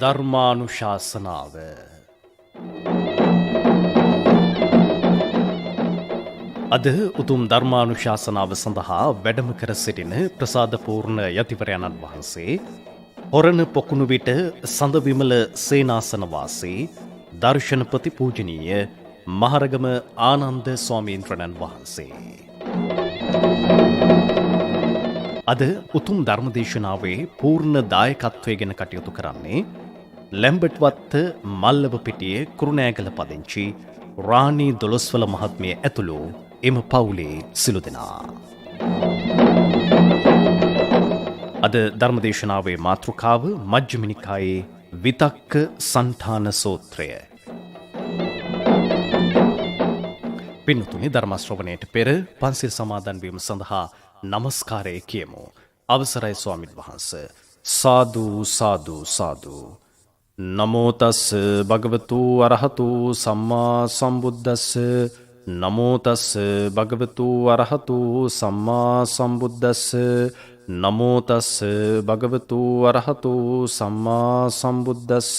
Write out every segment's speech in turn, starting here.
ධර්මානුශාසනාව අද උතුම් ධර්මානුශාසනාව සඳහා වැඩම කර සිටින ප්‍රසාදපූර්ණ යතිවරයණන් වහන්සේ හොරණ පොකුණු විට සඳවිමල සේනාසන වාසී දර්ශනපති පූජනීය මහරගම ආනන්ද ස්වාමීන්ද්‍රණන් වහන්සේ අද උතුම් ධර්මදේශනාවේ පූර්ණ දායකත්වයෙන් කටයුතු කරන්නේ ලැම්බට්වත්ත මල්ලවපිටියේ කුරුණෑගල පදිංචි රාණී දොළොස්වල මහත්මිය ඇතුළු එම පවුලේ සිළු දෙනා. අද ධර්මදේශනාවේ මාතෘකාව මජ්ක්‍ධිම නිකායේ විතක්ක සන්ඨාන සූත්‍රය. පින්තුනි, ධර්ම ශ්‍රවණයට පෙර පන්සිල් සමාදන් වීම සඳහා නමස්කාරය කියමු. අවසරයි ස්වාමින් වහන්සේ. සාදු සාදු සාදු. නමෝ තස් භගවතු අරහතු සම්මා සම්බුද්දස්ස. නමෝ තස් භගවතු අරහතු සම්මා සම්බුද්දස්ස. නමෝ තස් භගවතු අරහතු සම්මා සම්බුද්දස්ස.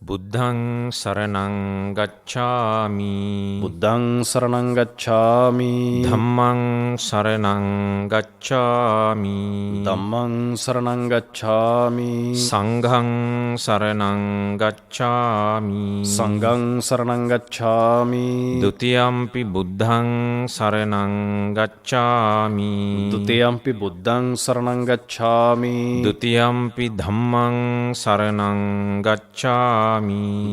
බුද්ධං සරණං ගච්ඡාමි. බුද්ධං සරණං ගච්ඡාමි. ධම්මං සරණං ගච්ඡාමි. ධම්මං සරණං ගච්ඡාමි. සංඝං සරණං ගච්ඡාමි. සංඝං සරණං ගච්ඡාමි. ဒ ුතියම්පි බුද්ධං සරණං ගච්ඡාමි. ဒ ුතියම්පි බුද්ධං සරණං ගච්ඡාමි. ဒ ුතියම්පි ධම්මං සරණං ගච්ඡාමි.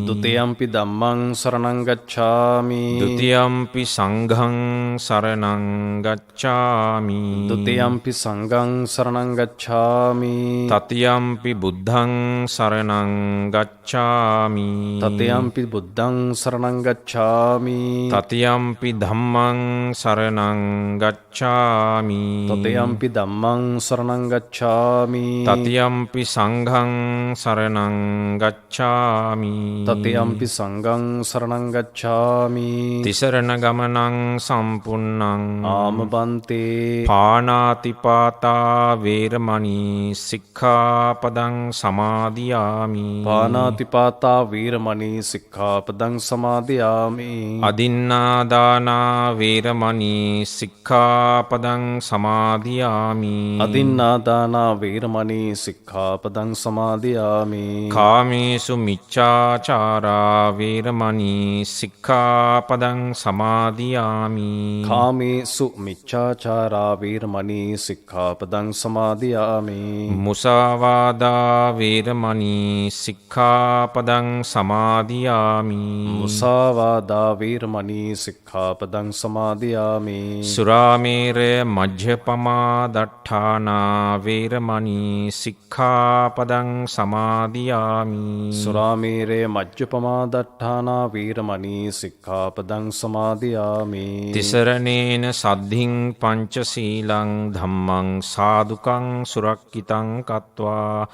ဒ ුතියම්පි ධම්මං සරණං ගච්ඡාමි. ဒ ුතියම්පි සංඝං සරණං ගච්ඡාමි. ဒ ුතියම්පි සංඝං සරණං ගච්ඡාමි. තතියම්පි බුද්ධං සරණං ගච්ඡාමි. තතියම්පි බුද්ධං සරණං ගච්ඡාමි. තතියම්පි ධම්මං සරණං ගච්ඡාමි. තතියම්පි ධම්මං සරණං ගච්ඡාමි. තතියම්පි සංඝං සරණං ගච්ඡාමි. තතියම්පි සංඝං සරණං ගච්ඡාමි. තිසරණ ගමනං සම්පුන්නං ආමබන්තේ පානාතිපාතා වේරමණී සික්ඛාපදං සමාදියාමි. පානාතිපාතා වීරමණී සික්ඛාපදං සමාදියාමි. අදින්නාදානා වේරමණී සික්ඛාපදං සමාදියාමි. අදින්නාදානා වීරමණී සික්ඛාපදං සමාදියාමි. කාමේසු මිච්ඡාචාරා වේරමණී සික්ඛාපදං සමාදියාමි. කාමේසු මිච්ඡාචාරා වීරමණී සික්ඛාපදං සමාදියාමි. මුසාවාදා වේරමණී සික්ඛාපදං සමාදියාමි. මුසාවාදා වීරමණී සික්ඛාපදං සමාදියාමි. සුරාමේරය මජ්ජපමා දට්ඨානා වේරමණී සික්ඛාපදං සමාදියාමි. සුරාමේරය මජ්ජපමාදට්ඨානා වීරමණී සික්ඛාපදං සමාදියාමි. තිසරණේන සද්ධින් පංචශීලං ධම්මං සාදුකං සුරක්කිතං කତ୍වා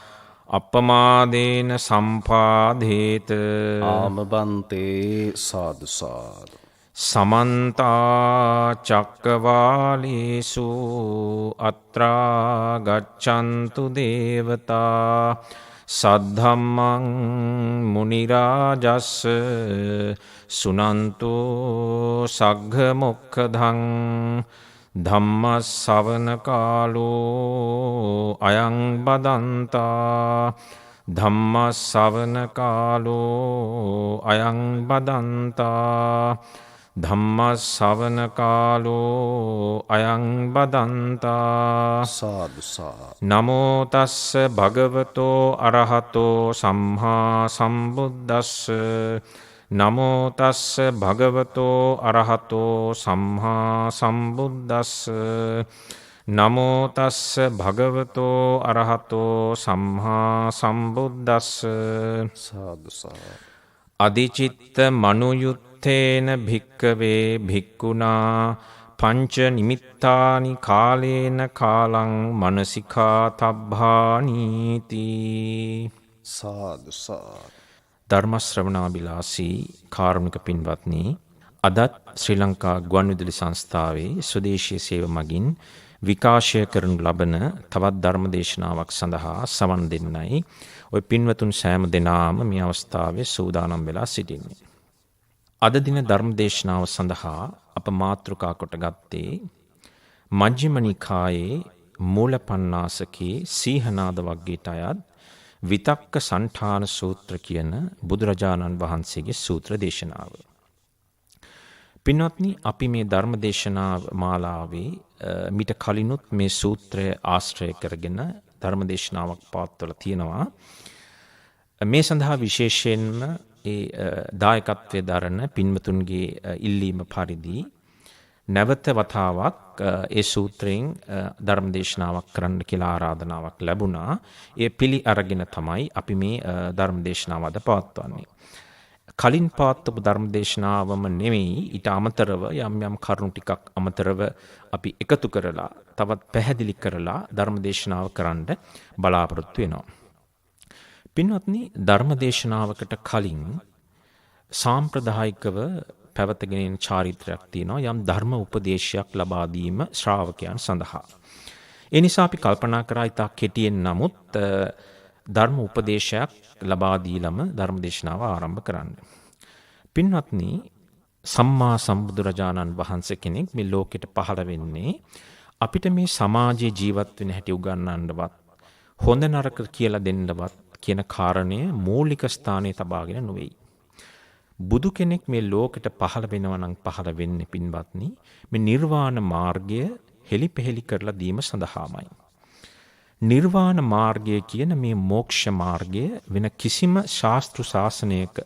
අප්පමාදේන සම්පාදේත. ආමබන්තේ සාදු සාදු. සමන්ත චක්කවාලේසු අත්‍රා ගච්ඡන්තු දේවතා සද්ධම්මං මුනි රාජස්ස සුනන්තු සග්ග මොක්ඛදං ධම්ම ශ්‍රවණ කාලෝ අයං බදන්තා. ධම්ම ශ්‍රවණ කාලෝ අයං බදන්තා. ධම්ම ශ්‍රවණ කාලෝ අයං බදන්තා. සාදු සාදු. නමෝ තස්ස භගවතෝ අරහතෝ සම්මා සම්බුද්දස්ස. නමෝ තස්ස භගවතෝ අරහතෝ සම්මා සම්බුද්දස්ස. නමෝ තස්ස භගවතෝ අරහතෝ සම්මා සම්බුද්දස්ස. සාදු සාදු. අදිචිත්ත මනුයුත්තේන භික්කවේ භික්ඛුනා පංච නිමිත්තානි කාලේන කාලං මනසිකා තබ්බානීති. සාදු සාදු. ධර්ම ශ්‍රවණාබිලාසී කාරුණික පින්වත්නි, අදත් ශ්‍රී ලංකා ගුවන්විදුලි සංස්ථාවේ ස්වදේශීය සේව මගින් විකාශය කරනු ලබන තවත් ධර්ම දේශනාවක් සඳහා සවන් දෙන්නයි ඔය පින්වතුන් සෑම දෙනාම මේ අවස්ථාවේ සූදානම් වෙලා සිටින්නේ. අද දින ධර්ම දේශනාව සඳහා අප මාතෘකා කොට ගත්තේ මජ්ක්‍ධිම නිකායේ මූලපණ්ණාසකේ සීහනාද වග්ගයට අයත් විතක්ක සණ්ඨාන සූත්‍ර කියන බුදුරජාණන් වහන්සේගේ සූත්‍ර දේශනාව. පින්වත්නි, අපි මේ ධර්ම දේශනා මාලාවේ මිට කලිනුත් මේ සූත්‍රය ආශ්‍රය කරගෙන ධර්ම දේශනාවක් පවත්වලා තියෙනවා. මේ සඳහා විශේෂයෙන්ම ඒ දායකත්වයේ දරන පින්වතුන්ගේ ඉල්ලීම පරිදි නැවත වතාවක් ඒ සූත්‍රයෙන් ධර්ම දේශනාවක් කරන්න කියලා ආරාධනාවක් ලැබුණා. ඒ පිළි අරගෙන තමයි අපි මේ ධර්ම දේශනාව අද පවත්වන්නේ. කලින් පවත්වපු ධර්ම දේශනාවම නෙමෙයි, ඊට අමතරව යම් යම් කරුණු ටිකක් අමතරව අපි එකතු කරලා තවත් පැහැදිලි කරලා ධර්ම දේශනාව කරන්න බලාපොරොත්තු වෙනවා. පින්වත්නි, ධර්ම දේශනාවකට කලින් සාම්ප්‍රදායිකව පැවතගෙන යන චාරිත්‍රයක් තියෙනවා, යම් ධර්ම උපදේශයක් ලබා දීම ශ්‍රාවකයන් සඳහා. ඒ නිසා අපි කල්පනා කරා ඉතා කෙටියෙන් නමුත් ධර්ම උපදේශයක් ලබා දීලම ධර්ම දේශනාව ආරම්භ කරන්න. පින්වත්නි, සම්මා සම්බුදුරජාණන් වහන්සේ කෙනෙක් මේ ලෝකෙට පහළ වෙන්නේ අපිට මේ සමාජයේ ජීවත් වෙන හැටි උගන්වන්නවත් හොඳ නරක කියලා දෙන්නවත් කියන කාරණය මූලික ස්ථානයේ තබාගෙන නෙවෙයි. බුදු කෙනෙක් මේ ලෝකෙට පහළ වෙනවා නම් පහළ වෙන්නේ පින්වත්නි මේ නිර්වාණ මාර්ගය හෙලිපෙහෙලි කරලා දීම සඳහාමයි. නිර්වාණ මාර්ගය කියන මේ මෝක්ෂ මාර්ගය වෙන කිසිම ශාස්ත්‍ර ශාසනයක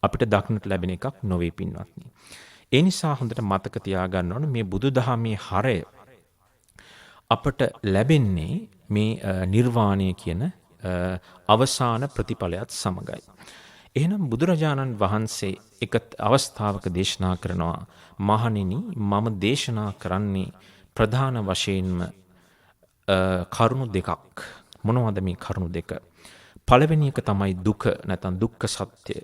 අපිට දක්නට ලැබෙන එකක් නොවේ පින්වත්නි. ඒ නිසා හොඳට මතක තියාගන්න ඕන මේ බුදුදහමේ හරය අපට ලැබෙන්නේ මේ නිර්වාණය කියන අවසාන ප්‍රතිඵලයත් සමගයි. එහෙනම් බුදුරජාණන් වහන්සේ එක අවස්ථාවක දේශනා කරනවා, මහණෙනි, මම දේශනා කරන්නේ ප්‍රධාන වශයෙන්ම කරුණු දෙකක්. මොනවද මේ කරුණු දෙක? පළවෙනි එක තමයි දුක, නැත්නම් දුක්ඛ සත්‍ය.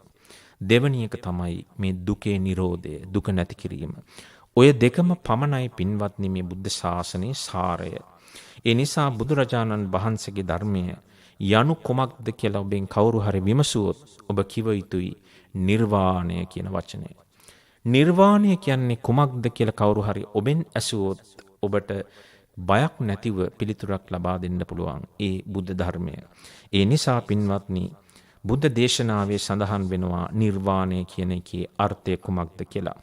දෙවෙනි එක තමයි මේ දුකේ නිරෝධය, දුක නැති කිරීම. ඔය දෙකම පමණයි පින්වත්නි මේ බුද්ධ ශාසනයේ සාරය. ඒ නිසා බුදුරජාණන් වහන්සේගේ ධර්මය යනු කුමක්ද කියලා ඔබෙන් කවුරු හරි විමසුවොත් ඔබ කිව යුතුයි නිර්වාණය කියන වචනය. නිර්වාණය කියන්නේ කුමක්ද කියලා කවුරු හරි ඔබෙන් ඇසුවොත් ඔබට බයක් නැතිව පිළිතුරක් ලබා දෙන්න පුළුවන් ඒ බුද්ධ ධර්මය. ඒ නිසා පින්වත්නි, බුද්ධ දේශනාවේ සඳහන් වෙනවා නිර්වාණය කියන එකේ අර්ථය කුමක්ද කියලා.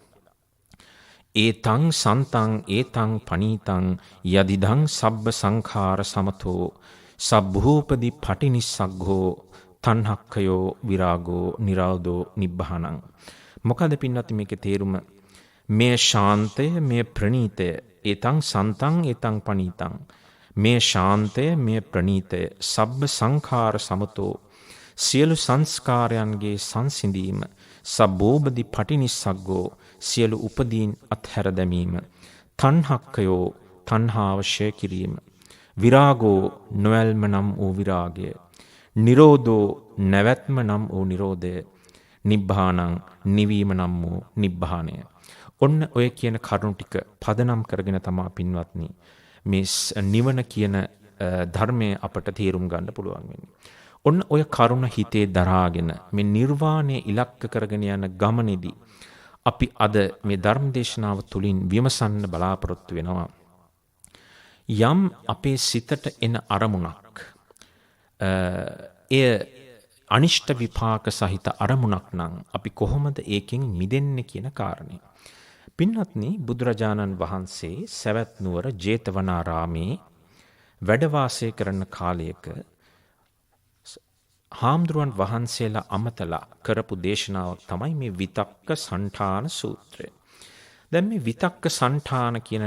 ඒතං සන්තං ඒතං පනීතං යදිදං සබ්බ සංඛාර සමතෝ සබ්භූපදි පටිනිස්සග්ගෝ තණ්හක්ඛයෝ විරාගෝ නිරෝධෝ නිබ්බානං. මොකද පින්වත්නි මේකේ තේරුම? මේ ශාන්තය, මේ ප්‍රණීතය, ඒතං සන්තං ඒතං පනීතං, මේ ශාන්තය, මේ ප්‍රණීතය, සබ්බ සංඛාර සමතෝ, සියලු සංස්කාරයන්ගේ සංසිඳීම, සබ්බෝබදි පටිනිස්සග්ගෝ, සියලු උපදීන් අත්හැර දැමීම, තණ්හක්ඛයෝ, තණ්හාව ක්ෂය කිරීම, විරාගෝ, නොඇල්ම නම් වූ විරාගය, නිරෝධෝ, නැවැත්ම නම් වූ නිරෝධය, නිබ්බානං, නිවීම නම් වූ නිබ්බානය. ඔන්න ඔය කියන කරුණු ටික පදනම් කරගෙන තමා පින්වත්නි මේ නිවන කියන ධර්මය අපට තේරුම් ගන්න පුළුවන් වෙන්නේ. ඔන්න ඔය කරුණ හිතේ දරාගෙන මේ නිර්වාණය ඉලක්ක කරගෙන යන ගමනේදී අපි අද මේ ධර්ම දේශනාව තුළින් විමසන්න බලාපොරොත්තු වෙනවා. යම් අපේ සිතට එන අරමුණක් එය අනිෂ්ට විපාක සහිත අරමුණක් නම් අපි කොහොමද ඒකෙන් මිදෙන්නේ කියන කාරණය. පින්වත්නි, බුදුරජාණන් වහන්සේ සවැත් නුවර ජේතවනාරාමේ වැඩ වාසය කරන කාලයක හාමුදුරුවන් වහන්සේලා අමතලා කරපු දේශනාවක් තමයි මේ විතක්ක සණ්ඨාන සූත්‍රය. දැන් මේ විතක්ක සණ්ඨාන කියන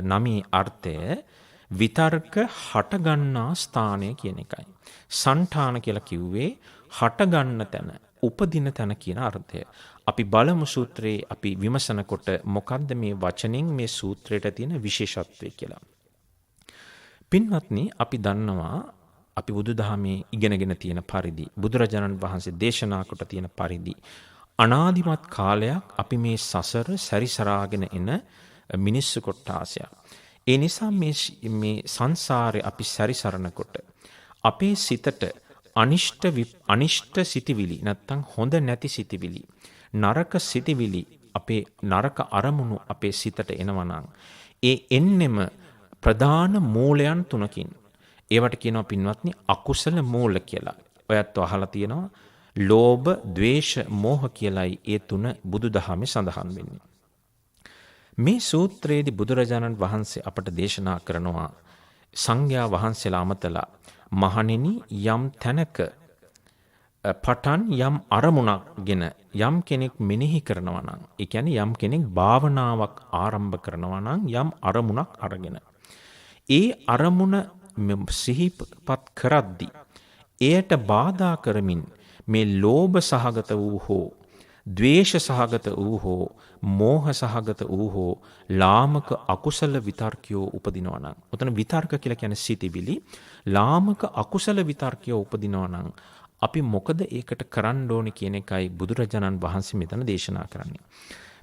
නමේ අර්ථය විතර්ක හටගන්නා ස්ථානය කියන එකයි. සණ්ඨාන කියලා කිව්වේ හටගන්න තැන, උපදින තැන කියන අර්ථය. අපි බලමු සූත්‍රයේ අපි විමසනකොට මොකද්ද මේ වචනෙන් මේ සූත්‍රයට තියෙන විශේෂත්වය කියලා. පින්වත්නි, අපි දන්නවා අපි බුදුදහමේ ඉගෙනගෙන තියෙන පරිදි, බුදුරජාණන් වහන්සේ දේශනා කොට තියෙන පරිදි අනාදිමත් කාලයක් අපි මේ සසර සැරිසරාගෙන එන මිනිස්සු කොට්ටාසයක්. ඒ නිසා මේ සංසාරේ අපි සැරිසරනකොට අපේ සිතට අනිෂ්ට සිතිවිලි නැත්තම් හොඳ නැති සිතිවිලි නරක සිතිවිලි අපේ නරක අරමුණු අපේ සිතට එනවා නම් ඒ එන්නෙම ප්‍රධාන මූලයන් තුනකින්. ඒවට කියනවා පින්වත්නි අකුසල මූල කියලා. ඔයත් අහලා තියෙනවා ලෝභ, ද්වේෂ, මෝහ කියලායි ඒ තුන බුදුදහමේ සඳහන් වෙන්නේ. මේ සූත්‍රයේදී බුදුරජාණන් වහන්සේ අපට දේශනා කරනවා සංඝයා වහන්සේලා අමතලා මහණෙනි යම් තැනක පටන් යම් අරමුණක් ගෙන යම් කෙනෙක් මෙනෙහි කරනවා නම් ඒ කියන්නේ යම් කෙනෙක් භාවනාවක් ආරම්භ කරනවා නම් යම් අරමුණක් අරගෙන ඒ අරමුණ සිහිපත් කරද්දී එයට බාධා කරමින් මේ ලෝභ සහගත වූ හෝ ද්වේෂ සහගත වූ හෝ මෝහ සහගත වූ හෝ ලාමක අකුසල විතර්කයෝ උපදිනවා නම් උතන විතර්ක කියලා කියන්නේ සිතිවිලි ලාමක අකුසල විතර්කයෝ උපදිනවා නම් අපි මොකද ඒකට කරන්න ඕනේ කියන එකයි බුදුරජාණන් වහන්සේ මෙතන දේශනා කරන්නේ.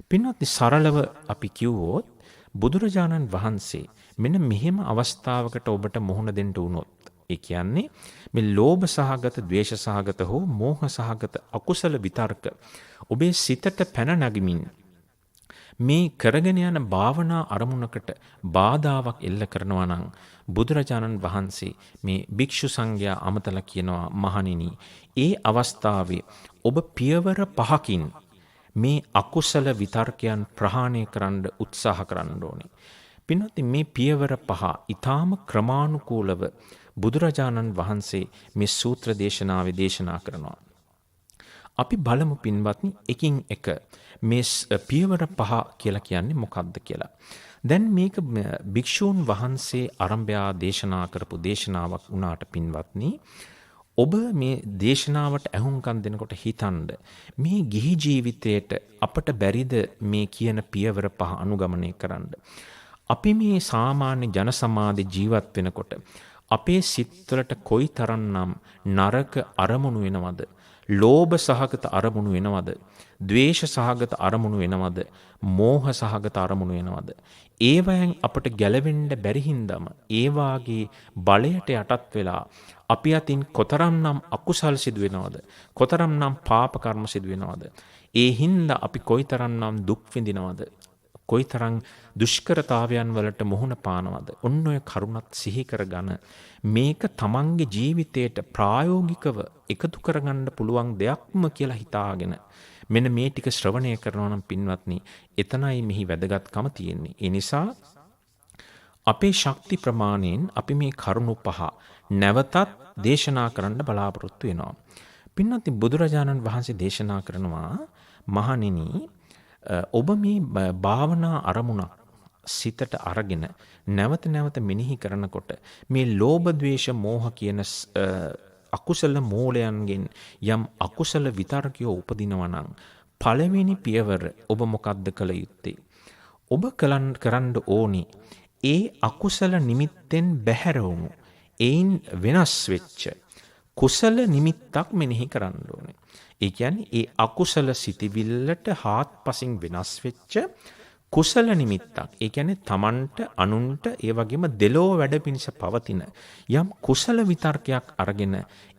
පින්වත්නි සරලව අපි කිව්වොත් බුදුරජාණන් වහන්සේ මෙන්න මෙහෙම අවස්ථාවකට ඔබට මුහුණ දෙන්න වුණොත් ඒ කියන්නේ මේ ලෝභ සහගත, ද්වේෂ සහගත හෝ මෝහ සහගත අකුසල විතර්ක ඔබේ සිතට පැන නැගිමින් මේ කරගෙන යන භාවනා අරමුණකට බාධාවක් එල්ල කරනවා නම් බුදුරජාණන් වහන්සේ මේ භික්ෂු සංඝයා අමතලා කියනවා මහණෙනි ඒ අවස්ථාවේ ඔබ පියවර 5කින් මේ අකුසල විතර්කයන් ප්‍රහාණය කරන්න උත්සාහ කරන්න ඕනේ. පින්වත්නි මේ පියවර 5 ඊටාම ක්‍රමානුකූලව බුදුරජාණන් වහන්සේ මේ සූත්‍ර දේශනාවේ දේශනා කරනවා. අපි බලමු පින්වත්නි එකින් එක මේ පියවර 5 කියලා කියන්නේ මොකක්ද කියලා. දැන් මේක භික්ෂූන් වහන්සේ ආරම්භයා දේශනා කරපු දේශනාවක් වුණාට පින්වත්නි ඔබ මේ දේශනාවට ඇහුම්කන් දෙනකොට හිතන්න මේ ගිහි ජීවිතයට අපට බැරිද මේ කියන පියවර 5 අනුගමනය කරන්න. අපි මේ සාමාන්‍ය ජන සමාජ ජීවත් වෙනකොට අපේ සිත්වලට කොයිතරම්නම් නරක අරමුණු වෙනවද? ලෝභ සහගත අරමුණු වෙනවද? ද්වේෂ සහගත අරමුණු වෙනවද? මෝහ සහගත අරමුණු වෙනවද? ඒවයෙන් අපට ගැලවෙන්න බැරි හින්දාම ඒ වාගේ බලයට යටත් වෙලා අපි අතින් කොතරම්නම් අකුසල් සිදු වෙනවද? කොතරම්නම් පාප කර්ම සිදු වෙනවද? ඒ හින්දා අපි කොයිතරම්නම් දුක් විඳිනවද? කොයිතරම් දුෂ්කරතාවයන් වලට මුහුණ පානවද? ඔන්න ඔය කරුණත් සිහි කරගෙන මේක තමන්ගේ ජීවිතයට ප්‍රායෝගිකව එකතු කරගන්න පුළුවන් දෙයක්ම කියලා හිතාගෙන මෙන්න මේ ටික ශ්‍රවණය කරනවා නම් පින්වත්නි එතනයි මෙහි වැදගත්කම තියෙන්නේ. ඒ නිසා අපේ ශක්ති ප්‍රමාණයෙන් අපි මේ කරුණු 5 නැවතත් දේශනා කරන්න බලාපොරොත්තු වෙනවා. පින්වත්නි බුදුරජාණන් වහන්සේ දේශනා කරනවා මහණෙනි ඔබ මේ භාවනා අරමුණක් සිතට අරගෙන නැවත නැවත මෙනෙහි කරනකොට මේ ලෝභ ද්වේෂ මෝහ කියන අකුසල මූලයන්ගෙන් යම් අකුසල විතර්කයෝ උපදිනවා නම් පළවෙනි පියවර ඔබ මොකද්ද කළ යුත්තේ? ඔබ කරන්න ඕනි ඒ අකුසල නිමිත්තෙන් බැහැර වුණු ඒන් වෙනස් වෙච්ච කුසල නිමිත්තක් මෙනෙහි කරන්න ඕනේ. ඒ කියන්නේ ඒ අකුසල සිතිවිල්ලට හාත්පසින් වෙනස් වෙච්ච කුසල නිමිත්තක්. ඒ කියන්නේ තමන්ට අනුන්ට ඒ වගේම දෙලෝ වැඩ පිණිස පවතින යම් කුසල විතර්කයක් අරගෙන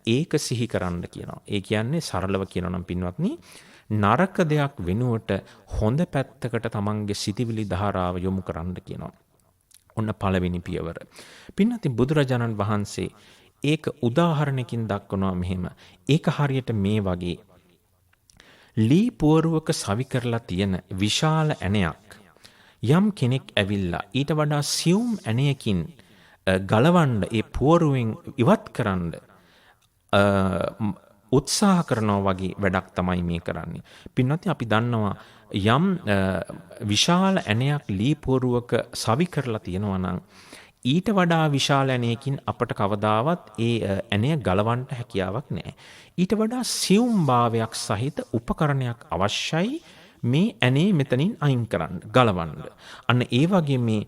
ඒක සිහි කරන්න කියනවා. ඒ කියන්නේ සරලව කියනවා නම් පින්වත්නි නරක දෙයක් වෙනුවට හොඳ පැත්තකට තමන්ගේ සිතිවිලි ධාරාව යොමු කරන්න කියනවා. ඔන්න පළවෙනි පියවර. පින්වත්නි බුදුරජාණන් වහන්සේ ඒක උදාහරණයකින් දක්වනවා මෙහෙම. ඒක හරියට මේ වගේ ලී පුවරුවක සවි කරලා තියෙන විශාල ඇණයක් යම් කෙනෙක් ඇවිල්ලා ඊට වඩා සියුම් ඇණයකින් ගලවන්න ඒ පුවරුවෙන් ඉවත් කරන්න උත්සාහ කරනවා වගේ වැඩක් තමයි මේ කරන්නේ. පින්වත්නි අපි දන්නවා යම් විශාල ඇණයක් ලී පුවරුවක සවි කරලා තියෙනවා නම් ඊට වඩා විශාල ඇණයකින් අපට කවදාවත් ඒ ඇණය ගලවන්න හැකියාවක් නැහැ. ඊට වඩා සියුම් භාවයක් සහිත උපකරණයක් අවශ්‍යයි මේ ඇණේ මෙතනින් අයින් කරන්න, ගලවන්න. අන්න ඒ වගේ මේ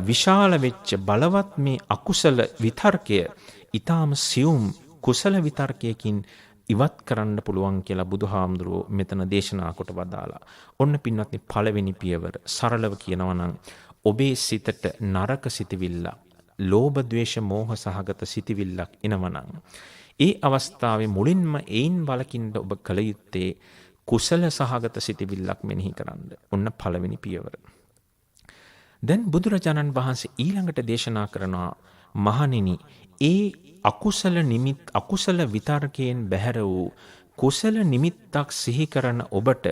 විශාල වෙච්ච බලවත් මේ අකුසල විතර්කය ඊටාම සියුම් කුසල විතර්කයකින් ඉවත් කරන්න පුළුවන් කියලා බුදුහාමුදුරුවෝ මෙතන දේශනා කොට වදාලා. ඔන්න පින්වත්නි පළවෙනි පියවර සරලව කියනවා නම් ඔබේ සිතට නරක සිතවිල්ලක්, ලෝභ ද්වේෂ මෝහ සහගත සිතවිල්ලක් එනවනම් ඒ අවස්ථාවේ මුලින්ම ඒයින් වළකින්න ඔබ කළ යුත්තේ කුසල සහගත සිතවිල්ලක් මෙනෙහි කරන්න. ඔන්න පළවෙනි පියවර. දැන් බුදුරජාණන් වහන්සේ ඊළඟට දේශනා කරනවා මහණෙනි, ඒ අකුසල විතර්කයෙන් බැහැර වූ කුසල නිමිත්තක් සිහි කරන ඔබට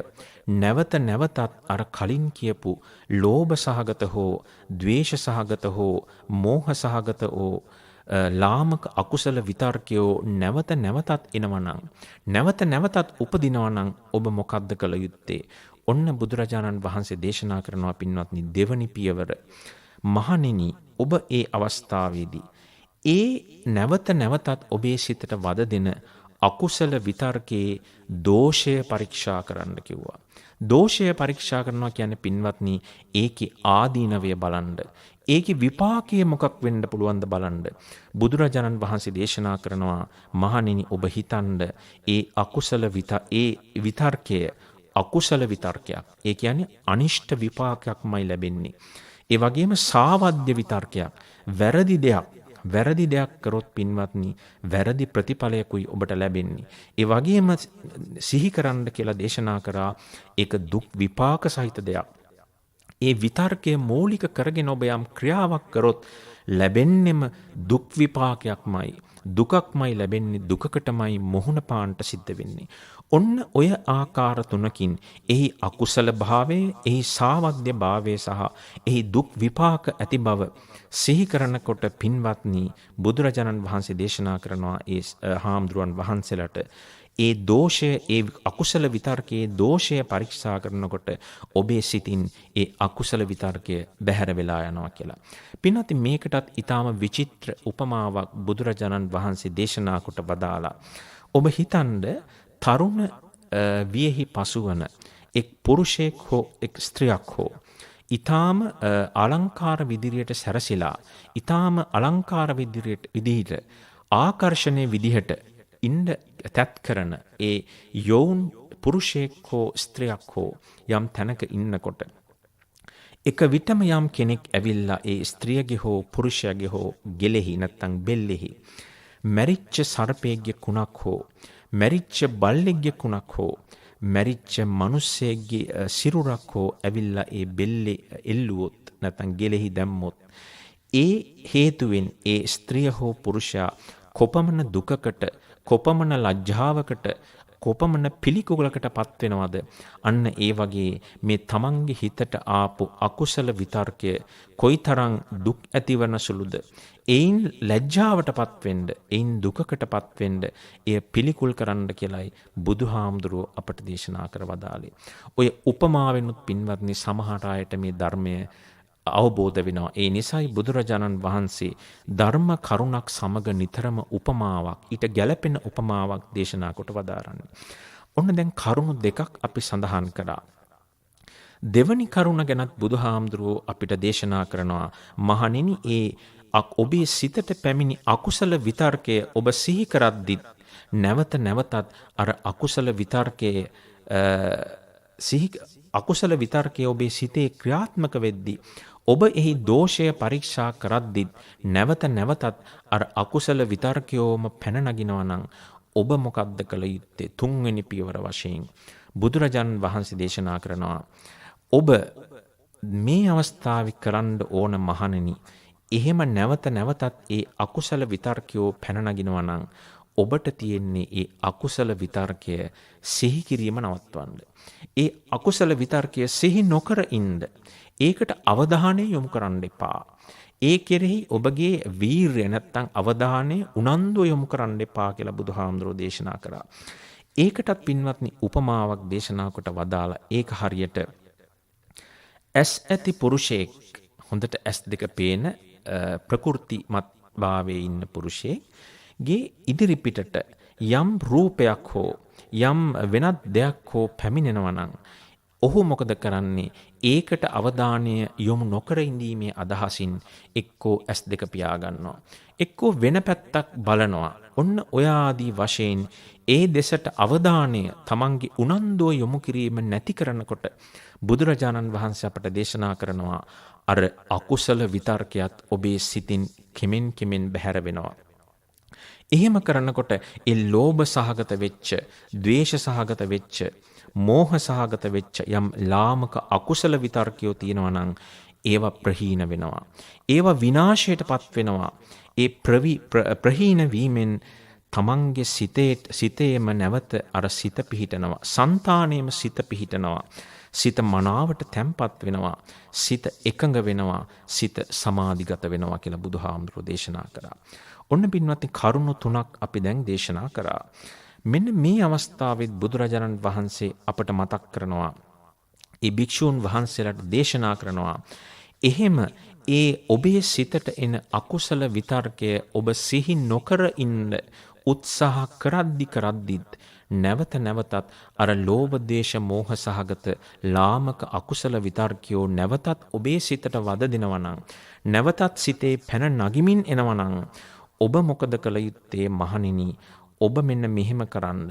නැවත නැවතත් අර කලින් කියපු ලෝභ සහගත හෝ ද්වේෂ සහගත හෝ මෝහ සහගත හෝ ලාමක අකුසල විතර්කයෝ නැවත නැවතත් එනවනම්, නැවත නැවතත් උපදිනවනම් ඔබ මොකද්ද කළ යුත්තේ? ඔන්න බුදුරජාණන් වහන්සේ දේශනා කරනවා පින්වත්නි දෙවනි පියවර. මහණෙනි, ඔබ ඒ අවස්ථාවේදී ඒ නැවත නැවතත් ඔබේ සිතට වද දෙන අකුසල විතර්කයේ දෝෂය පරීක්ෂා කරන්න කිව්වා. දෝෂය පරීක්ෂා කරනවා කියන්නේ පින්වත්නි ඒකේ ආදීනවය බලන්න. ඒකේ විපාකය මොකක් වෙන්න පුළුවන්ද බලන්න. බුදුරජාණන් වහන්සේ දේශනා කරනවා මහණෙනි, ඔබ හිතන්න ඒ විතර්කය අකුසල විතර්කයක්. ඒ කියන්නේ අනිෂ්ට විපාකයක්මයි ලැබෙන්නේ. ඒ වගේම සාවද්‍ය විතර්කයක්, වැරදි දෙයක් කරොත් පින්වත්නි වැරදි ප්‍රතිඵලයකුයි ඔබට ලැබෙන්නේ. ඒ වගේම සිහි කරන්න කියලා දේශනා කරා ඒක දුක් විපාක සහිත දෙයක්. ඒ විතර්කය මූලික කරගෙන ඔබ යම් ක්‍රියාවක් කරොත් ලැබෙන්නෙම දුක් විපාකයක්මයි. දුකක්මයි ලැබෙන්නේ, දුකකටමයි මුහුණ පාන්නට සිද්ධ වෙන්නේ. ඔන්න ඔය ආකාර තුනකින් එහි අකුසල භාවයේ, එහි සාවද්‍ය භාවයේ සහ එහි දුක් විපාක ඇති බව සිහි කරනකොට පින්වත්නි බුදුරජාණන් වහන්සේ දේශනා කරනවා ඒ හාමුදුරුවන් වහන්සේලාට ඒ දෝෂය, ඒ අකුසල විතර්කයේ දෝෂය පරීක්ෂා කරනකොට ඔබේ සිතින් ඒ අකුසල විතර්කය බැහැර වෙලා යනවා කියලා. පින්වත්නි මේකටත් ඊටාම විචිත්‍ර උපමාවක් බුදුරජාණන් වහන්සේ දේශනා කොට වදාලා. ඔබ හිතන්න තරුණ වියෙහි පසුවන එක් පුරුෂයෙක් හෝ එක් ස්ත්‍රියක් හෝ ඊටාම අලංකාර විදිහට සැරසිලා, ඊටාම අලංකාර විදිහට ආකර්ෂණීය විදිහට ඉන්න තත් කරන ඒ යෝන් පුරුෂයෙක් හෝ ස්ත්‍රියක් හෝ යම් තැනක ඉන්නකොට එක විටම යම් කෙනෙක් ඇවිල්ලා ඒ ස්ත්‍රියගේ හෝ පුරුෂයාගේ හෝ ගෙලෙහි නැත්තම් බෙල්ලෙහි මැරිච්ච සර්පයෙක්ගේ කුණක් හෝ මැරිච්ච බල්ලෙක්ගේ කුණක් හෝ මැරිච්ච මිනිස්සෙක්ගේ සිරුරක් හෝ ඇවිල්ලා ඒ බෙල්ලේ එල්ලුවොත් නැත්තම් ගෙලෙහි දැම්මොත් ඒ හේතුවෙන් ඒ ස්ත්‍රිය හෝ පුරුෂයා කොපමණ දුකකට, කොපමණ ලැජ්ජාවකට, කොපමණ පිළිකුලකට පත් වෙනවද? අන්න ඒ වගේ මේ තමන්ගේ හිතට ආපු අකුසල විතර්කය කොයිතරම් දුක් ඇතිවන සුළුද? ඒයින් ලැජ්ජාවටපත් වෙන්න, ඒයින් දුකකටපත් වෙන්න එය පිළිකුල් කරන්න කියලායි බුදුහාමුදුරුවෝ අපට දේශනා කර වදාළේ. ඔය උපමාවෙනුත් පින්වත්නි සමහර අයට මේ ධර්මය අවබෝධ වෙනවා. ඒ නිසායි බුදුරජාණන් වහන්සේ ධර්ම කරුණක් සමග නිතරම උපමාවක්, ඊට ගැළපෙන උපමාවක් දේශනා කොට වදාරන්නේ. ඔන්න දැන් කරුණු දෙකක් අපි සඳහන් කරා. දෙවනි කරුණ ගැනත් බුදුහාමුදුරුවෝ අපිට දේශනා කරනවා මහණෙනි, ඒ ඔබේ සිතට පැමිණි අකුසල විතර්කය ඔබ සිහි කරද්දී නැවත නැවතත් අර අකුසල විතර්කයේ ඔබේ සිතේ ක්‍රියාත්මක වෙද්දී ඔබ එහි දෝෂය පරීක්ෂා කරද්දී නැවත නැවතත් අර අකුසල විතර්කයෝම පැන නගිනවා නම් ඔබ මොකක්ද කළ යුත්තේ? තුන්වෙනි පියවර වශයෙන් බුදුරජාණන් වහන්සේ දේශනා කරනවා ඔබ මේ අවස්ථාවේ කරන්න ඕන මහණෙනි, එහෙම නැවත නැවතත් ඒ අකුසල විතර්කයෝ පැන නගිනවා නම් ඔබට තියෙන්නේ ඒ අකුසල විතර්කය සිහි කිරීම නවත්වන්න. ඒ අකුසල විතර්කය සිහි නොකර ඉන්න. ඒකට අවධානය යොමු කරන්න එපා. ඒ කෙරෙහි ඔබගේ වීර්ය නැත්තම් අවධානය උනන්දුව යොමු කරන්න එපා කියලා බුදුහාමුදුරෝ දේශනා කරා. ඒකටත් පින්වත්නි උපමාවක් දේශනා කොට වදාලා ඒක හරියට ඇස් ඇති පුරුෂයෙක්, හොඳට ඇස් දෙක පේන ප්‍රකෘතිමත් භාවයේ ඉන්න පුරුෂයෙක්ගේ ඉදිරි පිටට යම් රූපයක් හෝ යම් වෙනත් දෙයක් හෝ පැමිණෙනවා නම් ඔහු මොකද කරන්නේ? ඒකට අවධානය යොමු නොකර ඉඳීමේ අදහසින් එක්කෝ ඇස් දෙක පියා ගන්නවා, එක්කෝ වෙන පැත්තක් බලනවා. ඔන්න ඔය ආදී වශයෙන් ඒ දෙසට අවධානය තමන්ගේ උනන්දුව යොමු කිරීම නැති කරනකොට බුදුරජාණන් වහන්සේ අපට දේශනා කරනවා අර අකුසල විතර්කයක් ඔබේ සිතින් කෙමෙන් කෙමෙන් බැහැර වෙනවා. එහෙම කරනකොට ඒ ලෝභ සහගත වෙච්ච, ද්වේෂ සහගත වෙච්ච, මෝහ සහගත වෙච්ච යම් ලාමක අකුසල විතර්කයෝ තියෙනවා නම් ඒවා ප්‍රහීන වෙනවා. ඒවා විනාශයටපත් වෙනවා. ඒ ප්‍රහීන වීමෙන් තමන්ගේ සිතේම නැවත අර සිත පිහිටනවා. సంతාණයෙම සිත පිහිටනවා. සිත මනාවට තැම්පත් වෙනවා. සිත එකඟ වෙනවා. සිත සමාධිගත වෙනවා කියලා බුදුහාමුදුරුවෝ දේශනා කරා. ඔන්න පින්වත්නි කරුණු 3ක් අපි දැන් දේශනා කරා. මෙන්න මේ අවස්ථාවෙත් බුදුරජාණන් වහන්සේ අපට මතක් කරනවා. ඒ භික්ෂූන් වහන්සේලාට දේශනා කරනවා. එහෙම ඒ ඔබේ සිතට එන අකුසල විතර්කය ඔබ සිහි නොකර ඉන්න උත්සාහ කරද්දිත් නැවත නැවතත් අර ලෝභ දේශ මෝහ සහගත ලාමක අකුසල විතර්කයෝ නැවතත් ඔබේ සිතට වද දෙනවා නම්, නැවතත් සිතේ පැන නගිමින් එනවා නම් ඔබ මොකද කළ යුත්තේ මහණෙනි? ඔබ මෙන්න මෙහෙම කරන්න.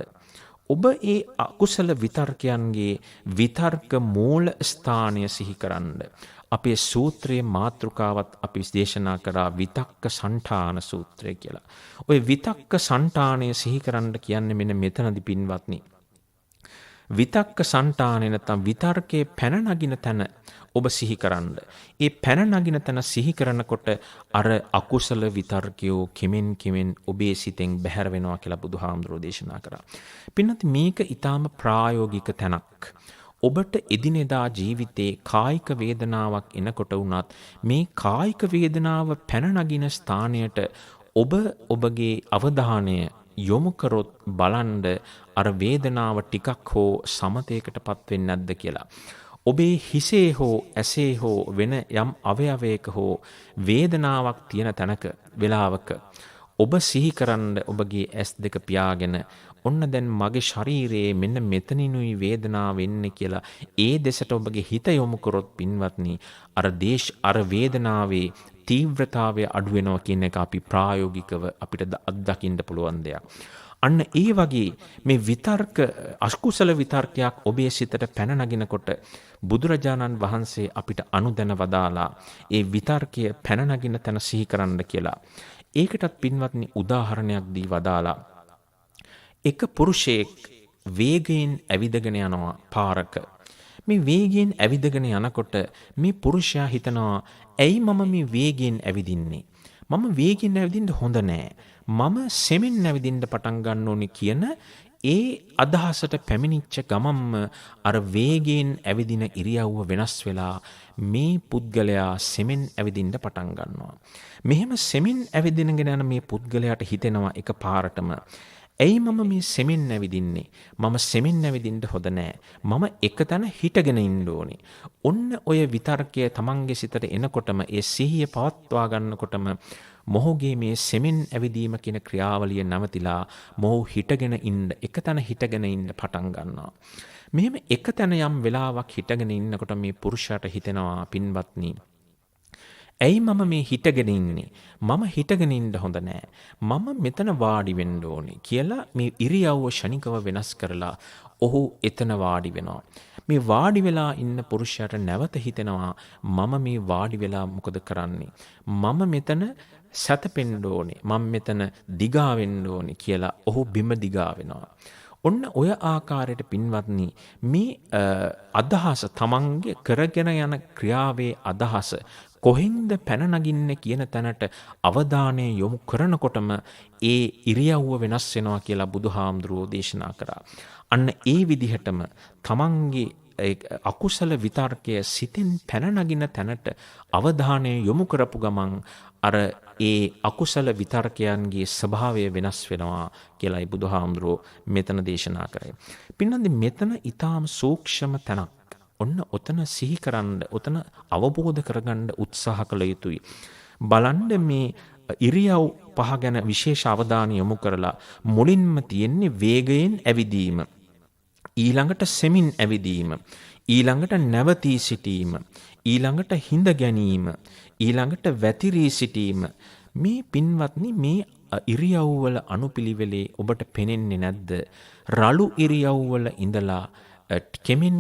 ඔබ ඒ අකුසල විතර්කයන්ගේ විතර්ක මූල ස්ථානය සිහි කරන්න. අපේ සූත්‍රයේ මාතෘකාවත් අපි දේශනා කරා විතක්ක සණ්ඨාන සූත්‍රය කියලා. ඔය විතක්ක සණ්ඨානය සිහි කරන්න කියන්නේ මෙන්න මෙතනදි පින්වත්නි. විතක්ක සණ්ඨානය නැත්නම් විතර්කයේ පැන නගින තැන ඔබ සිහි කරන්න. ඒ පැන නගින තැන සිහි කරනකොට අර අකුසල විතර්කයෝ කෙමෙන් කෙමෙන් ඔබේ සිතෙන් බැහැර වෙනවා කියලා බුදුහාමුදුරෝ දේශනා කරා. පින්නත් මේක ඊටාම ප්‍රායෝගික තැනක්. ඔබට එදිනෙදා ජීවිතේ කායික වේදනාවක් එනකොට වුණත් මේ කායික වේදනාව පැන නගින ස්ථානයට ඔබ ඔබගේ අවධානය යොමු කරොත් බලන්න අර වේදනාව ටිකක් හෝ සමතේකටපත් වෙන්නේ නැද්ද කියලා. ඔබේ හිසේ හෝ ඇසේ හෝ වෙන යම් අවයවයක හෝ වේදනාවක් තියෙන තැනක වෙලාවක ඔබ සිහි කරන්න ඔබගේ ඇස් දෙක පියාගෙන ඔන්න දැන් මගේ ශරීරයේ මෙන්න මෙතනිනුයි වේදනාව එන්නේ කියලා ඒ දෙසට ඔබගේ හිත යොමු කරොත් පින්වත්නි අර වේදනාවේ තීව්‍රතාවය අඩු වෙනවා කියන එක අපි ප්‍රායෝගිකව අපිට අත්දකින්න පුළුවන් දෙයක්. අන්න ඒ වගේ මේ විතර්ක අකුසල විතර්කයක් ඔබේ සිතට පැන නගිනකොට බුදුරජාණන් වහන්සේ අපිට අනුදැන වදාලා ඒ විතර්කය පැන නගින තැන සිහි කරන්න කියලා. ඒකටත් පින්වත්නි උදාහරණයක් දී වදාලා එක පුරුෂයෙක් වේගයෙන් ඇවිදගෙන යනවා පාරක. මේ වේගයෙන් ඇවිදගෙන යනකොට මේ පුරුෂයා හිතනවා ඇයි මම මේ වේගයෙන් ඇවිදින්නේ? මම වේගයෙන් ඇවිදින්න හොඳ නෑ. මම සෙමින් ඇවිදින්න පටන් ගන්න ඕනේ කියන ඒ අදහසට පැමිණිච්ච ගමම්ම අර වේගයෙන් ඇවිදින ඉරියව්ව වෙනස් වෙලා මේ පුද්ගලයා සෙමින් ඇවිදින්න පටන් ගන්නවා. මෙහෙම සෙමින් ඇවිදිනගෙන යන මේ පුද්ගලයාට හිතෙනවා එකපාරටම ඇයි මම මේ සෙමින් ඇවිදින්නේ? මම සෙමින් ඇවිදින්න හොඳ නෑ. මම එකතැන හිටගෙන ඉන්න ඕනේ. ඔන්න ඔය විතර්කය තමන්ගේ සිතට එනකොටම ඒ සිහිය පවත්වා ගන්නකොටම මොහුගේ මේ සෙමින් ඇවිදීම කියන ක්‍රියාවලිය නැවතිලා මොහු හිටගෙන ඉන්න එකතැන හිටගෙන ඉන්න පටන් ගන්නවා. මෙහෙම එකතැන යම් වෙලාවක් හිටගෙන ඉන්නකොට මේ පුරුෂයාට හිතෙනවා පින්වත්නි ඇයි මම මේ හිටගෙන ඉන්නේ? මම හිටගෙන ඉන්න හොඳ නෑ. මම මෙතන වාඩි වෙන්න ඕනේ කියලා මේ ඉරියව්ව ෂණිකව වෙනස් කරලා ඔහු එතන වාඩි වෙනවා. මේ වාඩි වෙලා ඉන්න පුරුෂයාට නැවත හිතෙනවා මම මේ වාඩි වෙලා මොකද කරන්නේ? මම මෙතන සැතපෙන්න ඕනේ. මම මෙතන දිගා වෙන්න ඕනේ කියලා ඔහු බිම දිගා වෙනවා. ඔන්න ඔය ආකාරයට පින්වත්නි මේ අදහස තමන්ගේ කරගෙන යන ක්‍රියාවේ අදහස කොහෙන්ද පැන නගින්නේ කියන තැනට අවධානය යොමු කරනකොටම ඒ ඉරියව්ව වෙනස් වෙනවා කියලා බුදුහාමුදුරුවෝ දේශනා කරා. අන්න ඒ විදිහටම තමන්ගේ අකුසල විතර්කය සිතෙන් පැන නගින තැනට අවධානය යොමු කරපු ගමන් අර ඒ අකුසල විතර්කයන්ගේ ස්වභාවය වෙනස් වෙනවා කියලායි බුදුහාමුදුරුවෝ මෙතන දේශනා කරේ. පින්නන්දි මෙතන ඊටාම සූක්ෂම තැනක්. ඔන්න ඔතන සිහි කරන්න, ඔතන අවබෝධ කරගන්න උත්සාහ කළ යුතුයි. බලන්න මේ ඉරියව් පහ ගැන විශේෂ අවධානය යොමු කරලා මුලින්ම තියෙන්නේ වේගයෙන් ඇවිදීම. ඊළඟට සෙමින් ඇවිදීම. ඊළඟට නැවතී සිටීම. ඊළඟට හිඳ ගැනීම. ඊළඟට වැතිරී සිටීම. මේ පින්වත්නි මේ ඉරියව්වල අනුපිළිවෙලේ ඔබට පෙනෙන්නේ නැද්ද? රළු ඉරියව්වල ඉඳලා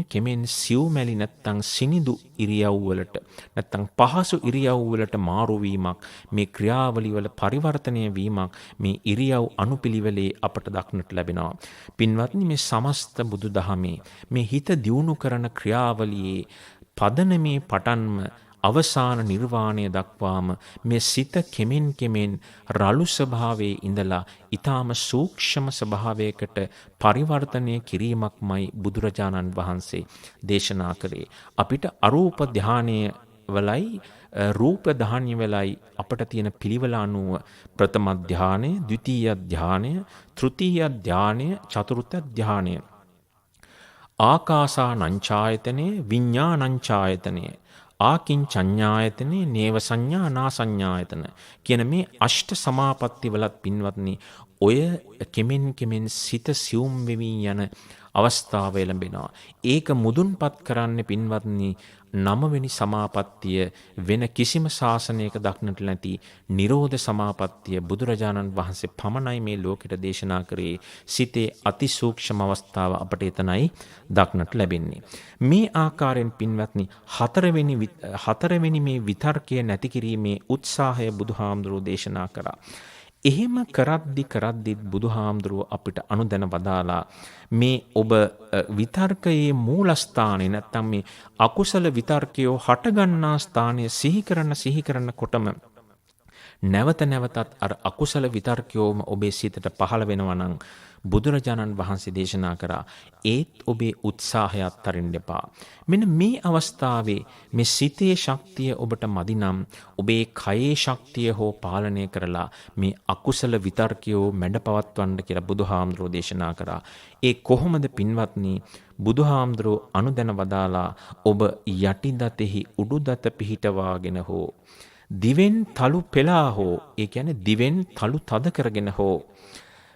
කෙමෙන් සිව්මැලි නැත්තම් සිනිදු ඉරියව් වලට නැත්තම් පහසු ඉරියව් වලට මාරු වීමක් මේ ක්‍රියාවලිය වල පරිවර්තනය වීමක් මේ ඉරියව් අනුපිළිවෙලේ අපට දක්නට ලැබෙනවා. පින්වත්නි මේ සමස්ත බුදුදහමේ මේ හිත දියුණු කරන ක්‍රියාවලියේ පදනමේ පටන්ම අවසාන නිර්වාණය දක්වාම මේ සිත කෙමෙන් රළු ස්වභාවයේ ඉඳලා ඊටාම සූක්ෂම ස්වභාවයකට පරිවර්තනය කිරීමක්මයි බුදුරජාණන් වහන්සේ දේශනා කළේ. අපිට අරූප ධානය වලයි රූප ධානය වලයි අපට තියෙන පිළිවෙල අනුව ප්‍රථම ධානය, ද්විතීය ධානය, තෘතීය ධානය, චතුර්ථ ධානය, ආකාසානංචායතනේ, විඤ්ඤාණංචායතනේ, ආකින්චඤ්ඤායතනේ, නේව සංඥා නා සංඥායතන කියන මේ අෂ්ට සමාපatti වලත් පින්වත්නි ඔය කෙමෙන් සිත සියුම් වෙවි යන අවස්ථාව එළඹෙනවා. ඒක මුදුන්පත් කරන්නේ පින්වත්නි 9 වෙනි සමාපත්තිය වෙන කිසිම ශාසනයක දක්නට නැති නිරෝධ සමාපත්තිය බුදුරජාණන් වහන්සේ පමණයි මේ ලෝකෙට දේශනා කරේ. සිතේ අතිසූක්ෂම අවස්ථාව අපට එතනයි දක්නට ලැබෙන්නේ. මේ ආකාරයෙන් පින්වත්නි හතරවෙනි මේ විතර්කය නැති කිරීමේ උත්සාහය බුදුහාමුදුරුවෝ දේශනා කරා. එහෙම කරද්දි බුදුහාමුදුරුවෝ අපිට අනුදැන වදාලා මේ ඔබ විතර්කයේ මූලස්ථානයේ නැත්තම් මේ අකුසල විතර්කයෝ හටගන්නා ස්ථානය සිහි කරන කොටම නැවත නැවතත් අර අකුසල විතර්කයෝම ඔබේ සිතට පහළ වෙනවා නම් බුදුරජාණන් වහන්සේ දේශනා කරා ඒත් ඔබේ උත්සාහය අත්හරින්න එපා. මෙන්න මේ අවස්ථාවේ මේ සිතේ ශක්තිය ඔබට මදි නම් ඔබේ කයේ ශක්තිය හෝ පාලනය කරලා මේ අකුසල විතර්කයෝ මැඩපවත්වන්න කියලා බුදුහාමුදුරෝ දේශනා කරා. ඒ කොහොමද පින්වත්නි? බුදුහාමුදුරෝ අනුදැන වදාලා ඔබ යටිදතෙහි උඩුදත පිහිටවාගෙන හෝ දිවෙන් තලු පෙලා හෝ ඒ කියන්නේ දිවෙන් තලු තද කරගෙන හෝ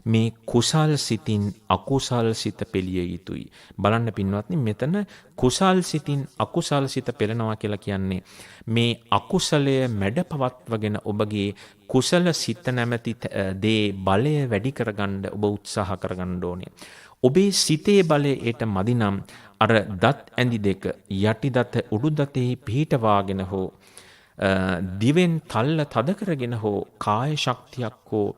මේ කුසල් සිතින් අකුසල් සිත පෙළිය යුතුයි. බලන්න පින්වත්නි මෙතන කුසල් සිතින් අකුසල් සිත පෙළනවා කියලා කියන්නේ මේ අකුසලය මැඩපවත්වගෙන ඔබගේ කුසල සිත නැමැති දේ බලය වැඩි කරගන්න ඔබ උත්සාහ කරගන්න ඕනේ. ඔබේ සිතේ බලය ඒට මදි නම් අර දත් ඇඳි දෙක යටි දත උඩු දතෙහි පිහිටවාගෙන හෝ දිවෙන් තල්ල තද කරගෙන හෝ කාය ශක්තියක් හෝ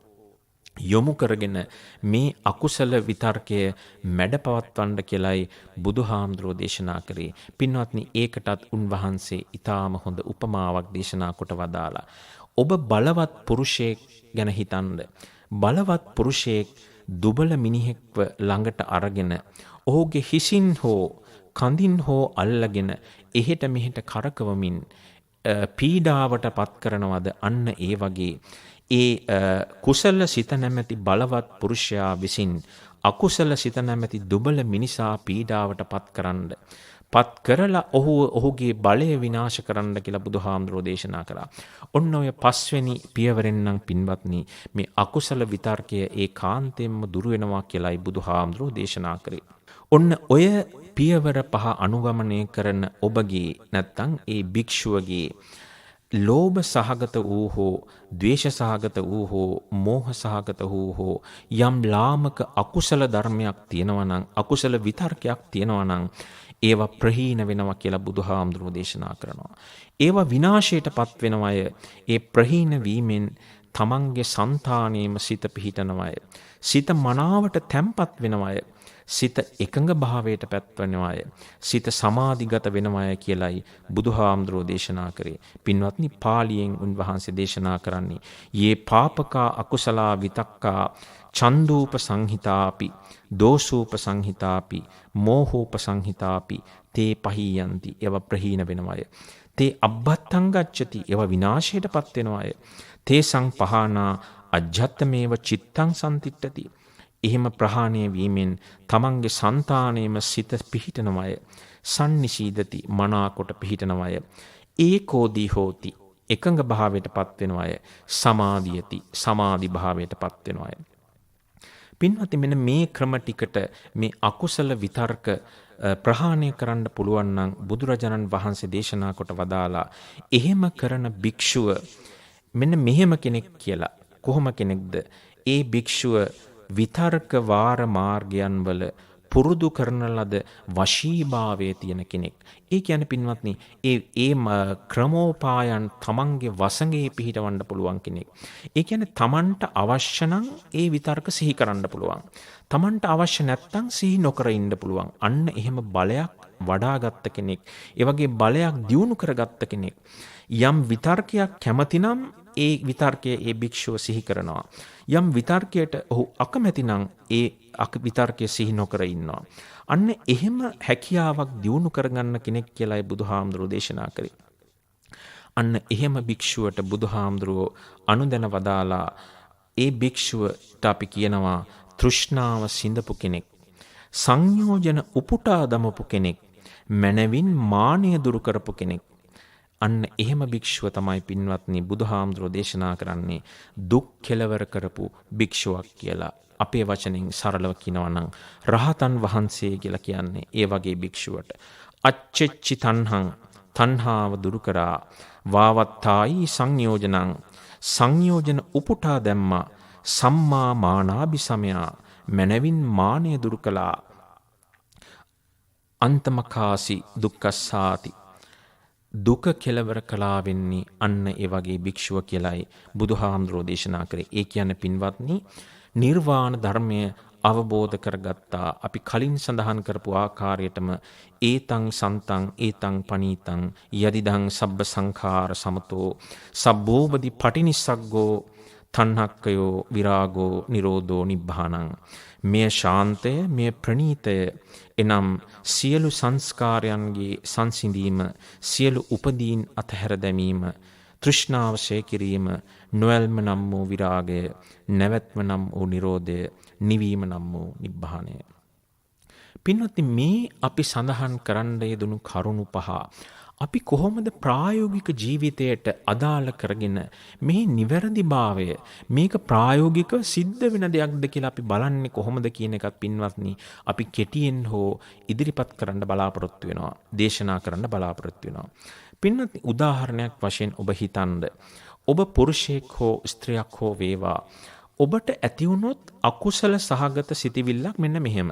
යොමු කරගෙන මේ අකුසල විතර්කය මැඩපවත්වන්න කියලයි බුදුහාමුදුරෝ දේශනා කරේ. පින්වත්නි ඒකටත් උන්වහන්සේ ඊටාම හොඳ උපමාවක් දේශනා කොට වදාලා. ඔබ බලවත් පුරුෂයෙක් ගැන හිතන්න. බලවත් පුරුෂයෙක් දුබල මිනිහෙක්ව ළඟට අරගෙන ඔහුගේ හිසින් හෝ කඳින් හෝ අල්ලගෙන එහෙට මෙහෙට කරකවමින් පීඩාවට පත් කරනවද? අන්න ඒ වගේ ඒ කුසල සිත නැමැති බලවත් පුරුෂයා විසින් අකුසල සිත නැමැති දුබල මිනිසා පීඩාවට පත් කරලා ඔහුගේ බලය විනාශ කරන්න කියලා බුදුහාමුදුරෝ දේශනා කළා. ඔන්න ඔය 5 වෙනි පියවරෙන් නම් පින්වත්නි මේ අකුසල විතර්කය ඒකාන්තයෙන්ම දුරු වෙනවා කියලායි බුදුහාමුදුරෝ දේශනා කරේ. ඔන්න ඔය පියවර 5 අනුගමනය කරන ඔබගේ නැත්තම් ඒ භික්ෂුවගේ ලෝභ සහගත වූ හෝ ද්වේෂ සහගත වූ හෝ මෝහ සහගත වූ හෝ යම් ලාමක අකුසල ධර්මයක් තියෙනවා නම් අකුසල විතර්කයක් තියෙනවා නම් ඒවා ප්‍රහීන වෙනවා කියලා බුදුහාමුදුරුවෝ දේශනා කරනවා. ඒවා විනාශයටපත් වෙනවය. ඒ ප්‍රහීන වීමෙන් තමන්ගේ సంతානෙම සිත පිහිටනවය. සිත මනාවට තැම්පත් වෙනවය. සිත එකඟ භාවයට පැත්වෙනවය. සිත සමාධිගත වෙනවය කියලයි බුදුහාමුදුරෝ දේශනා කරේ. පින්වත්නි පාලියෙන් උන්වහන්සේ දේශනා කරන්නේ යේ පාපකා අකුසලා විතක්කා චන්දූප සංහිතාපි දෝසූප සංහිතාපි මෝහූප සංහිතාපි තේ පහියන්ති. ඒව ප්‍රහීන වෙනවය. තේ අබ්බත්තං ගච්ඡති. ඒව විනාශයටපත් වෙනවය. තේ සංපහානා අජ්ජත්තමේව චිත්තං සම්තිට්ඨති. එහෙම ප්‍රහාණය වීමෙන් තමන්ගේ సంతානෙම සිත පිහිටනවය. සම්නිශීදති මනාකොට පිහිටනවය. ඒකෝදී හෝති එකඟ භාවයටපත් වෙනවය. සමාධියති සමාධි භාවයටපත් වෙනවය. පින්වත්නි මෙන්න මේ ක්‍රම ටිකට මේ අකුසල විතර්ක ප්‍රහාණය කරන්න පුළුවන් නම් බුදුරජාණන් වහන්සේ දේශනා කොට වදාලා එහෙම කරන භික්ෂුව මෙන්න මෙහෙම කෙනෙක් කියලා. කොහොම කෙනෙක්ද? ඒ භික්ෂුව විතර්ක වාර මාර්ගයන් වල පුරුදු කරන ලද වශීභාවයේ තියෙන කෙනෙක්. ඒ කියන්නේ පින්වත්නි ඒ ක්‍රමෝපායන් තමන්ගේ වසඟේ පිහිටවන්න පුළුවන් කෙනෙක්. ඒ කියන්නේ තමන්ට අවශ්‍ය නම් ඒ විතර්ක සිහි කරන්න පුළුවන්. තමන්ට අවශ්‍ය නැත්නම් සිහි නොකර ඉන්න පුළුවන්. අන්න එහෙම බලයක් වඩාගත්ත කෙනෙක්. ඒ වගේ බලයක් දියුණු කරගත්ත කෙනෙක්. යම් විතර්කයක් කැමතිනම් ඒ විතර්කයේ ඒ භික්ෂුව සිහි කරනවා. යම් විතර්කයට ඔහු අකමැති නම් ඒ විතර්කයේ සිහි නොකර ඉන්නවා. අන්න එහෙම හැකියාවක් දියුණු කරගන්න කෙනෙක් කියලායි බුදුහාමුදුරුවෝ දේශනා කරේ. අන්න එහෙම භික්ෂුවට බුදුහාමුදුරුවෝ අනුදැන වදාලා ඒ භික්ෂුවට අපි කියනවා තෘෂ්ණාව සිඳපු කෙනෙක්. සංයෝජන උපුටා දමපු කෙනෙක්. මනවින් මානය දුරු කරපු කෙනෙක්. අන්න එහෙම භික්ෂුව තමයි පින්වත්නි බුදුහාමුදුරුවෝ දේශනා කරන්නේ දුක් කෙලවර කරපු භික්ෂුවක් කියලා. අපේ වචනෙන් සරලව කියනවා නම් රහතන් වහන්සේ කියලා කියන්නේ ඒ වගේ භික්ෂුවට. අච්චෙච්චි තණ්හං තණ්හාව දුරු කරා වාවත්තායි සංයෝජනං සංයෝජන උපුටා දැම්මා සම්මා මානාභිසමයා මනවින් මානය දුරු කළා අන්තමකාසි දුක්ඛස්සාති දුක කෙලවර කළා වෙන්නේ අන්න ඒ වගේ භික්ෂුව කියලායි බුදුහාමුදුරෝ දේශනා කරේ. ඒ කියන්නේ පින්වත්නි නිර්වාණ ධර්මය අවබෝධ කරගත්තා. අපි කලින් සඳහන් කරපු ආකාරයටම ඒතං සන්තං ඒතං පනීතං යදිදං සබ්බ සංඛාර සමතෝ සබ්බෝබදි පටිනිස්සග්ගෝ තණ්හක්කයෝ විරාගෝ නිරෝධෝ නිබ්බානං. මෙය ශාන්තය, මෙය ප්‍රණීතය. එනම් සියලු සංස්කාරයන්ගේ සංසිඳීම, සියලු උපදීන් අතහැර දැමීම, තෘෂ්ණාව ඡය කිරීම, නොයල්ම නම් වූ විරාගය, නැවැත්ම නම් වූ නිරෝධය, නිවීම නම් වූ නිබ්බානය. පින්වත්නි මේ අපි සඳහන් කරන්න යෙදුණු කරුණු පහ අපි කොහොමද ප්‍රායෝගික ජීවිතයට අදාළ කරගෙන මේ නිවැරදිභාවය මේක ප්‍රායෝගිකව සිද්ධ වෙන දෙයක්ද කියලා අපි බලන්නේ කොහොමද කියන එකත් පින්වත්නි අපි කෙටියෙන් හෝ ඉදිරිපත් කරන්න බලාපොරොත්තු වෙනවා, දේශනා කරන්න බලාපොරොත්තු වෙනවා. පින්වත්නි උදාහරණයක් වශයෙන් ඔබ හිතන්න, ඔබ පුරුෂයෙක් හෝ ස්ත්‍රියක් හෝ වේවා, ඔබට ඇති වුණොත් අකුසල සහගත සිතිවිල්ලක් මෙන්න මෙහෙම.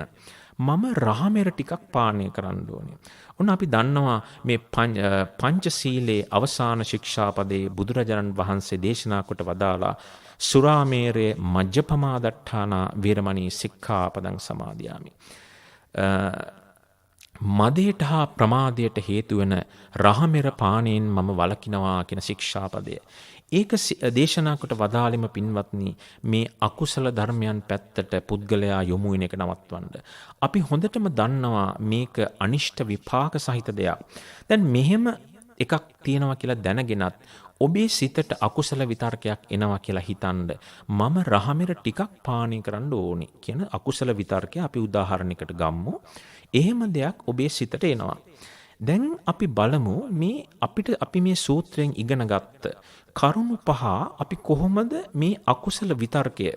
මම රහමෙර ටිකක් පානය කරන්න ඕනේ. ඔන්න අපි දන්නවා මේ පංචශීලයේ අවසාන ශික්ෂාපදයේ බුදුරජාණන් වහන්සේ දේශනා කොට වදාලා සුරාමේරේ මජ්ජපමාදට්ඨානා වේරමණී සික්ඛාපදං සමාදියාමි. මදයට හා ප්‍රමාදයට හේතු වෙන රහමෙර පානයෙන් මම වළකිනවා කියන ශික්ෂාපදය. ඒක දේශනා කොට වදාළෙම පින්වත්නි මේ අකුසල ධර්මයන් පැත්තට පුද්ගලයා යොමු වෙන එක නවත්වන්න. අපි හොඳටම දන්නවා මේක අනිෂ්ට විපාක සහිත දෙයක්. දැන් මෙහෙම එකක් තියෙනවා කියලා දැනගෙනත් ඔබේ සිතට අකුසල විතර්කයක් එනවා කියලා හිතනද මම රහමෙර ටිකක් පානය කරන්න ඕනේ කියන අකුසල විතර්කය අපි උදාහරණයකට ගමු. එහෙම දෙයක් ඔබේ සිතට එනවා. දැන් අපි බලමු මේ අපි මේ සූත්‍රයෙන් ඉගෙන ගත්ත කරුණු පහ අපි කොහොමද මේ අකුසල විතර්කය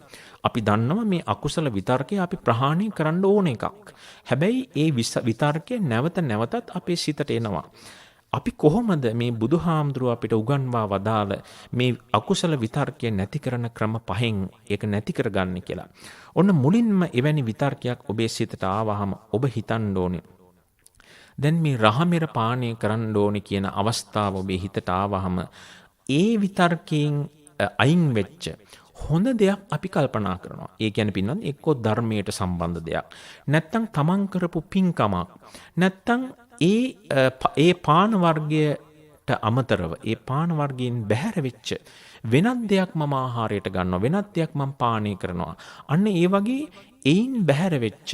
අපි දන්නවා මේ අකුසල විතර්කය අපි ප්‍රහාණය කරන්න ඕන එකක්. හැබැයි ඒ විතර්කය නැවත නැවතත් අපේ සිතට එනවා. අපි කොහොමද මේ බුදුහාමුදුරුව අපිට උගන්වා වදාළ මේ අකුසල විතර්කය නැති කරන ක්‍රම පහෙන් ඒක නැති කරගන්න කියලා. ඔන්න මුලින්ම එවැනි විතර්කයක් ඔබේ සිතට ආවහම ඔබ හිතන්න ඕනේ. දැන් මේ රහමෙර පානය කරන්න ඕනේ කියන අවස්ථාව ඔබේ හිතට ආවහම ඒ විතර්කයෙන් අයින් වෙච්ච හොඳ දෙයක් අපි කල්පනා කරනවා. ඒ කියන්නේ පින්නත් එක්කෝ ධර්මයට සම්බන්ධ දෙයක්. නැත්තම් තමන් කරපු පින්කමක්. නැත්තම් ඒ පාන වර්ගයට අමතරව ඒ පාන වර්ගයෙන් බැහැර වෙච්ච වෙනත් දෙයක් මම ආහාරයට ගන්නවා. වෙනත් දෙයක් මම පානය කරනවා. අන්න ඒ වගේ ඒයින් බැහැර වෙච්ච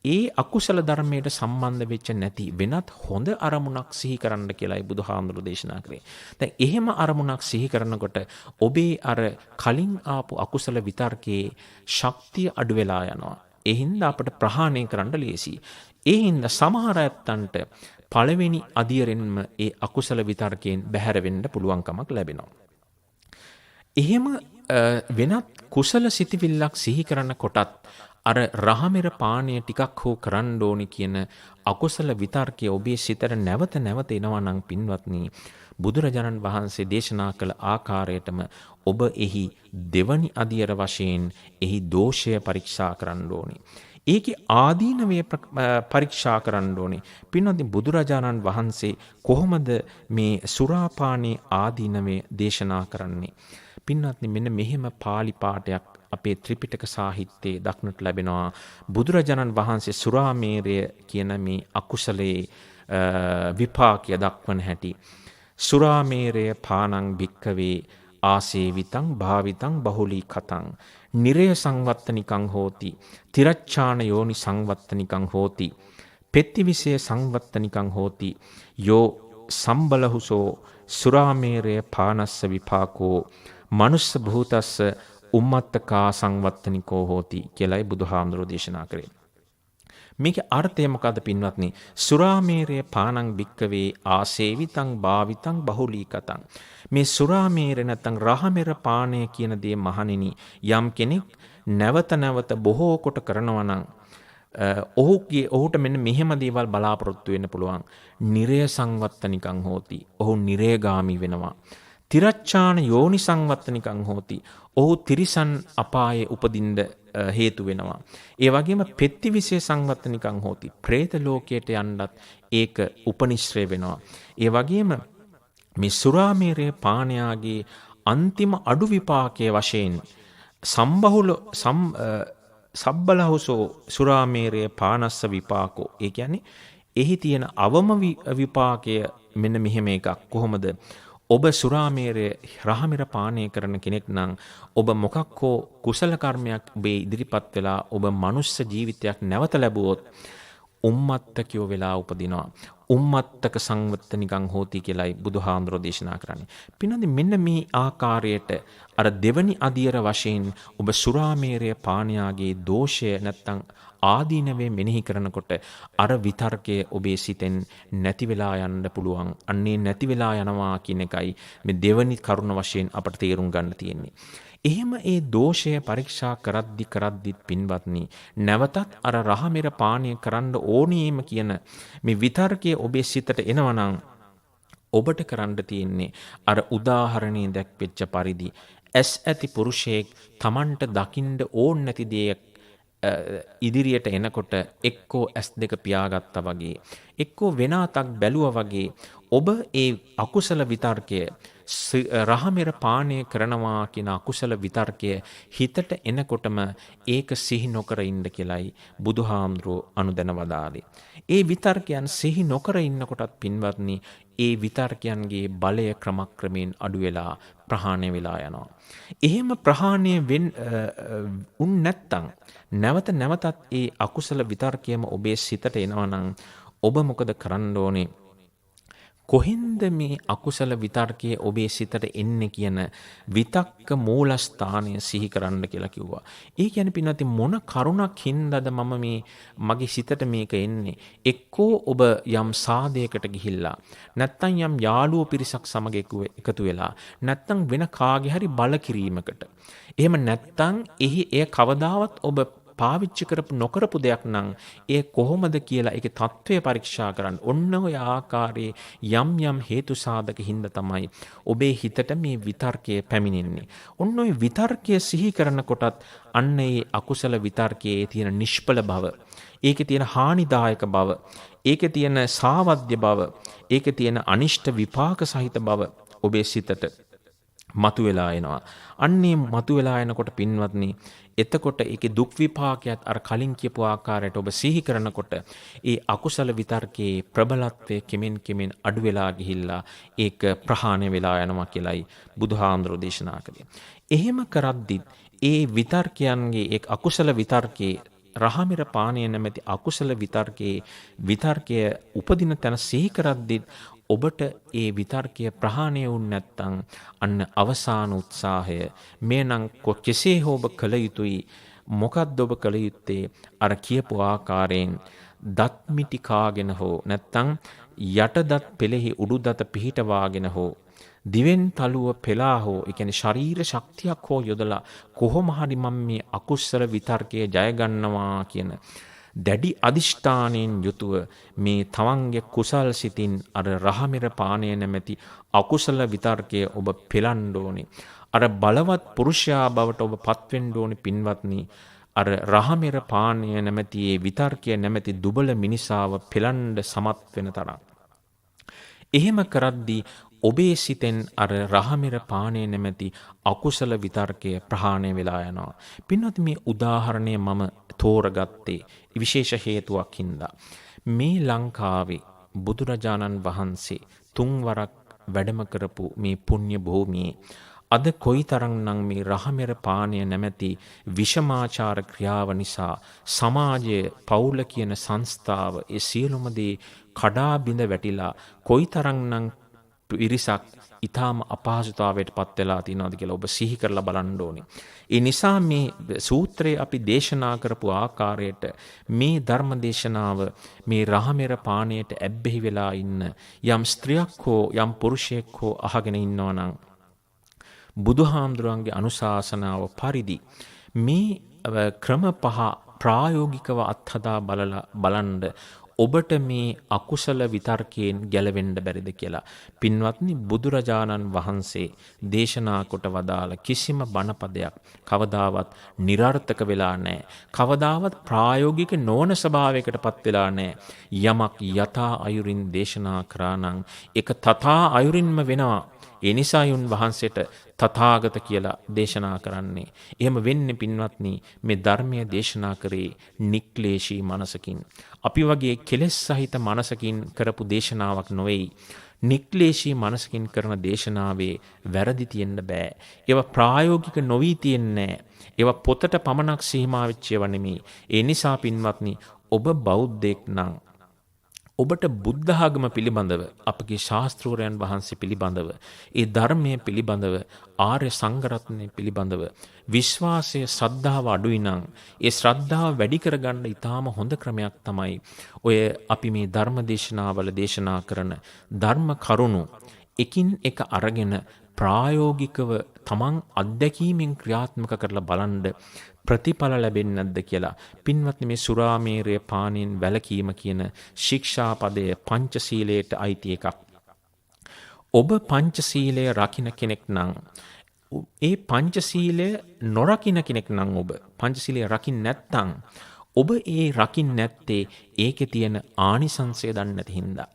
ඒ අකුසල ධර්මයට සම්බන්ධ වෙච්ච නැති වෙනත් හොඳ අරමුණක් සිහි කරන්න කියලායි බුදුහාමුදුරු දේශනා කරේ. දැන් එහෙම අරමුණක් සිහි කරනකොට ඔබේ අර කලින් ආපු අකුසල විතර්කයේ ශක්තිය අඩු වෙලා යනවා. ඒ හින්දා අපට ප්‍රහාණය කරන්න ලේසියි. ඒ හින්දා සමහර ඇත්තන්ට පළවෙනි අදියරෙන්ම ඒ අකුසල විතර්කයෙන් බැහැර වෙන්න පුළුවන්කමක් ලැබෙනවා. එහෙම වෙනත් කුසල සිතිවිල්ලක් සිහි කරන කොටත් අර රහමෙර පානය ටිකක් හෝ කරන්න ඕනි කියන අකුසල විතර්කය ඔබේ සිතට නැවත නැවත එනවා නම් පින්වත්නි බුදුරජාණන් වහන්සේ දේශනා කළ ආකාරයටම ඔබ එහි දෙවනි අදියර වශයෙන් එහි දෝෂය පරීක්ෂා කරන්න ඕනි. ඒකේ ආදීනවය පරීක්ෂා කරන්න ඕනේ. පින්වත්නි බුදුරජාණන් වහන්සේ කොහොමද මේ සුරාපානයේ ආදීනවය දේශනා කරන්නේ? පින්වත්නි මෙන්න මෙහෙම පාලි පාඨයක් අපේ ත්‍රිපිටක සාහිත්‍යයේ දක්නට ලැබෙනවා. බුදුරජාණන් වහන්සේ සුරාමේරය කියන මේ අකුසලයේ විපාකය දක්වන හැටි. සුරාමේරය පානං භික්කවේ ආසේවිතං භාවිතං බහුලී කතං නිරය සංවත්තනිකං හෝති තිරච්ඡාන යෝනි සංවත්තනිකං හෝති පෙත්තිවිසේ සංවත්තනිකං හෝති යෝ සම්බලහුසෝ සුරාමේරය පානස්ස විපාකෝ මනුස්ස භූතස්ස උම්මත්තකා සංවත්තනිකෝ හෝති කියලායි බුදුහාමුදුරෝ දේශනා කරේ. මේකේ අර්ථය මොකද්ද පින්වත්නි? සුරාමේරය පානං භික්කවේ ආසේවිතං භාවිතං බහුලීකතං. මේ සුරාමේරය නැත්නම් රහමෙර පානය කියන දේ මහණෙනි යම් කෙනෙක් නැවත නැවත බොහෝ කොට කරනවා නම් ඔහුට මෙන්න මෙහෙම දේවල් බලාපොරොත්තු වෙන්න පුළුවන්. නිරය සංවත්තනිකං හෝති. ඔහු නිරයගාමි වෙනවා. තිරච්ඡාන යෝනි සංවත්තනිකං හෝති. ඔහු තිරිසන් අපායේ උපදින්න හේතු වෙනවා. ඒ වගේම පෙත්තිවිසේ සංවත්තනිකං හෝති. പ്രേත ලෝකයට යන්නත් ඒක උපනිශ්‍රේ වෙනවා. ඒ වගේම මේ සුරාමේරය පානයාගේ අන්තිම අඩු විපාකයේ වශයෙන් සම්බහුල සබ්බලහුසෝ සුරාමේරය පානස්ස විපාකෝ. ඒ කියන්නේ එහි තියෙන අවම විපාකය මෙන්න මෙහෙම එකක්. කොහොමද? ඔබ සුරාමේරය රහමෙර පානය කරන කෙනෙක් නම් ඔබ මොකක් හෝ කුසල කර්මයක් ඔබේ ඉදිරිපත් වෙලා ඔබ මනුස්ස ජීවිතයක් නැවත ලැබුවොත් උම්මත්තකයෝ වෙලා උපදිනවා. උම්මත්තක සංවත්තනිකං හෝති කියලායි බුදුහාමුදුරෝ දේශනා කරන්නේ. පින්නදී මෙන්න මේ ආකාරයට අර දෙවනි අදියර වශයෙන් ඔබ සුරාමේරය පානයාගේ දෝෂය නැත්තම් ආදීනවේ මෙනෙහි කරනකොට අර විතර්කය ඔබේ සිතෙන් නැති වෙලා යන්න පුළුවන්. අන්නේ නැති වෙලා යනවා කියන එකයි මේ දෙවනි කරුණ වශයෙන් අපට තේරුම් ගන්න තියෙන්නේ. එහෙම ඒ දෝෂය පරීක්ෂා කරද්දිත් පින්වත්නි නැවතත් අර රහමෙර පානය කරන්න ඕනීම කියන මේ විතර්කය ඔබේ සිතට එනවනම් ඔබට කරන්න තියෙන්නේ අර උදාහරණේ දැක්වෙච්ච පරිදි ඇස් ඇති පුරුෂයෙක් Tamanට දකින්න ඕන නැති දෙයක් ඉදිරියට එනකොට එක්කෝ ඇස් දෙක පියාගත්තා වගේ එක්කෝ වෙනාතක් බැලුවා වගේ ඔබ ඒ අකුසල විතර්කය රහමෙර පානය කරනවා කියන අකුසල විතර්කය හිතට එනකොටම ඒක සිහි නොකර ඉන්න කියලයි බුදුහාමුදුරුවෝ අනුදැන වදාළේ. ඒ විතර්කයන් සිහි නොකර ඉන්නකොටත් පින්වත්නි ඒ විතර්කයන්ගේ බලය ක්‍රමක්‍රමයෙන් අඩු වෙලා ප්‍රහාණය වෙලා යනවා. එහෙම ප්‍රහාණය වුන් නැත්තම් නැවත නැවතත් ඒ අකුසල විතර්කයම ඔබේ සිතට එනවා නම් ඔබ මොකද කරන්න ඕනේ? කොහෙන්ද මේ අකුසල විතර්කයේ ඔබේ සිතට එන්නේ කියන විතක්ක මූලස්ථානය සිහි කරන්න කියලා කිව්වා. ඒ කියන්නේ පින්නත් මොන කරුණක් හින්දාද මම මේ මගේ සිතට මේක එන්නේ? එක්කෝ ඔබ යම් සාදයකට ගිහිල්ලා නැත්තම් යම් යාළුවෝ පිරිසක් සමග එකතු වෙලා නැත්තම් වෙන කාගේ හරි බල කිරීමකට. එහෙම නැත්තම් එය කවදාවත් ඔබ පාවිච්චි කරපු නොකරපු දෙයක් නම් ඒ කොහොමද කියලා ඒකේ தત્ත්වය පරීක්ෂා කරන්න. ඔන්න ඔය ආකාරයේ යම් යම් හේතු සාධක හින්දා තමයි ඔබේ හිතට මේ විතර්කය පැමිණෙන්නේ. ඔන්න ඔය විතර්කය සිහි කරනකොටත් අන්න ඒ අකුසල විතර්කයේ තියෙන නිෂ්ඵල බව, ඒකේ තියෙන හානිදායක බව, ඒකේ තියෙන සාවද්‍ය බව, ඒකේ තියෙන අනිෂ්ට විපාක සහිත බව ඔබේ සිතට මතුවලා එනවා. අන්නේ මතුවලා එනකොට පින්වත්නි එතකොට ඒකේ දුක් විපාකයක් අර කලින් කියපු ආකාරයට ඔබ සිහි කරනකොට ඒ අකුසල විතර්කයේ ප්‍රබලත්වය කෙමෙන් අඩු වෙලා ගිහිල්ලා ඒක ප්‍රහාණය වෙලා යනවා කියලයි බුදුහාමුදුරෝ දේශනා කළේ. එහෙම කරද්දි ඒ විතර්කයන්ගේ ඒ අකුසල විතර්කයේ රහමෙර පානය නැමැති අකුසල විතර්කය උපදින තැන සිහි කරද්දි ඔබට ඒ විතර්කය ප්‍රහාණය වුනේ නැත්නම් අන්න අවසාන උත්සාහය මේ නම් කෙසේ හෝ ඔබ කළ යුතුයි. මොකද්ද ඔබ කළ යුත්තේ? අර කියපු ආකාරයෙන් දත් මිටි කාගෙන හෝ නැත්නම් යට දත් පෙළෙහි උඩු දත පිහිටවාගෙන හෝ දිවෙන් තලුව පෙලා හෝ ඒ කියන්නේ ශරීර ශක්තියක් හෝ යොදලා කොහොම හරි මම මේ අකුසල විතර්කය ජය ගන්නවා කියන දැඩි අදිෂ්ඨානයෙන් යුතුව මේ තවන්ගේ කුසල් සිතින් අර රහමෙර පානය නැමැති අකුසල විතර්කය ඔබ පෙලන්න ඕනේ. අර බලවත් පුරුෂයා බවට ඔබ පත්වෙන්න ඕනේ පින්වත්නි. අර රහමෙර පානය නැමැති ඒ විතර්කය නැමැති දුබල මිනිසාව පෙළන්න සමත් වෙන තරම්. එහෙම කරද්දී ඔබේ සිතෙන් අර රහමෙර පානය නැමැති අකුසල විතර්කය ප්‍රහාණය වෙලා යනවා. පින්වත්නි මේ උදාහරණය මම තෝරගත්තේ විශේෂ හේතුවක් හින්දා. මේ ලංකාවේ බුදුරජාණන් වහන්සේ තුන්වරක් වැඩම කරපු මේ පුණ්‍ය භූමියේ අද කොයිතරම්නම් මේ රහමෙර පානය නැමැති විෂමාචාර ක්‍රියාව නිසා සමාජයේ පවුල කියන සංස්ථාව ඒ සියලුම දේ කඩා බිඳ වැටිලා කොයිතරම්නම් පිරිසක් ඊටාම අපහසුතාවයට පත් වෙලා තියෙනවද කියලා ඔබ සිහි කරලා බලන්න ඕනේ. ඒ නිසා මේ සූත්‍රයේ අපි දේශනා කරපු ආකාරයට මේ ධර්ම දේශනාව මේ රහමෙර පානයට ඇබ්බැහි වෙලා ඉන්න යම් ස්ත්‍රියක් හෝ යම් පුරුෂයෙක් හෝ අහගෙන ඉන්නවා නම් බුදුහාමුදුරන්ගේ අනුශාසනාව පරිදි මේ ක්‍රම පහ ප්‍රායෝගිකව අත්හදා බලන්න ඔබට මේ අකුසල විතර්කයෙන් ගැලවෙන්න බැරිද කියලා. පින්වත්නි බුදුරජාණන් වහන්සේ දේශනා කොට වදාළ කිසිම බණපදයක් කවදාවත් નિરර්ථක වෙලා නැහැ. කවදාවත් ප්‍රායෝගික නොවන ස්වභාවයකට පත් වෙලා නැහැ. යමක් යථා අයුරින් දේශනා කරා නම් ඒක තථා අයුරින්ම වෙනවා. ඒ නිසායි උන්වහන්සේට තථාගත කියලා දේශනා කරන්නේ. එහෙම වෙන්නේ පින්වත්නි මේ ධර්මය දේශනා කරේ නික්ලේශී මනසකින්. අපි වගේ කෙලෙස් සහිත මනසකින් කරපු දේශනාවක් නොවේයි. නික්ලේශී මනසකින් කරන දේශනාවේ වැරදි තියෙන්න බෑ. ඒවා ප්‍රායෝගික නොවී තියෙන්නේ නැහැ. ඒවා පොතට පමණක් සීමා වෙච්ච ඒවා නෙමෙයි. ඒ නිසා පින්වත්නි ඔබ බෞද්ධයෙක් නම් ඔබට බුද්ධ ආගම පිළිබඳව අපගේ ශාස්ත්‍රූරයන් වහන්සේ පිළිබඳව ඒ ධර්මයේ පිළිබඳව ආර්ය සංඝරත්නය පිළිබඳව විශ්වාසය ශ්‍රද්ධාව අඩුයි නම් ඒ ශ්‍රද්ධාව වැඩි කරගන්න ඊටාම හොඳ ක්‍රමයක් තමයි ඔය අපි මේ ධර්ම දේශනාවල දේශනා කරන ධර්ම කරුණු එකින් එක අරගෙන ප්‍රායෝගිකව තමන් අත්දැකීමෙන් ක්‍රියාත්මක කරලා බලන්න ප්‍රතිඵල ලැබෙන්නේ නැද්ද කියලා. පින්වත්නි මේ සුරාමේරය පානයෙන් වැළකීම කියන ශික්ෂාපදය පංචශීලයට අයිති එකක්. ඔබ පංචශීලය රකින්න කෙනෙක් නම් ඒ පංචශීලය නොරකින්න කෙනෙක් නම් ඔබ පංචශීලය රකින්න නැත්නම් ඔබ ඒ රකින්න නැත්තේ ඒකේ තියෙන ආනිසංසය දන්නේ නැති හින්දා.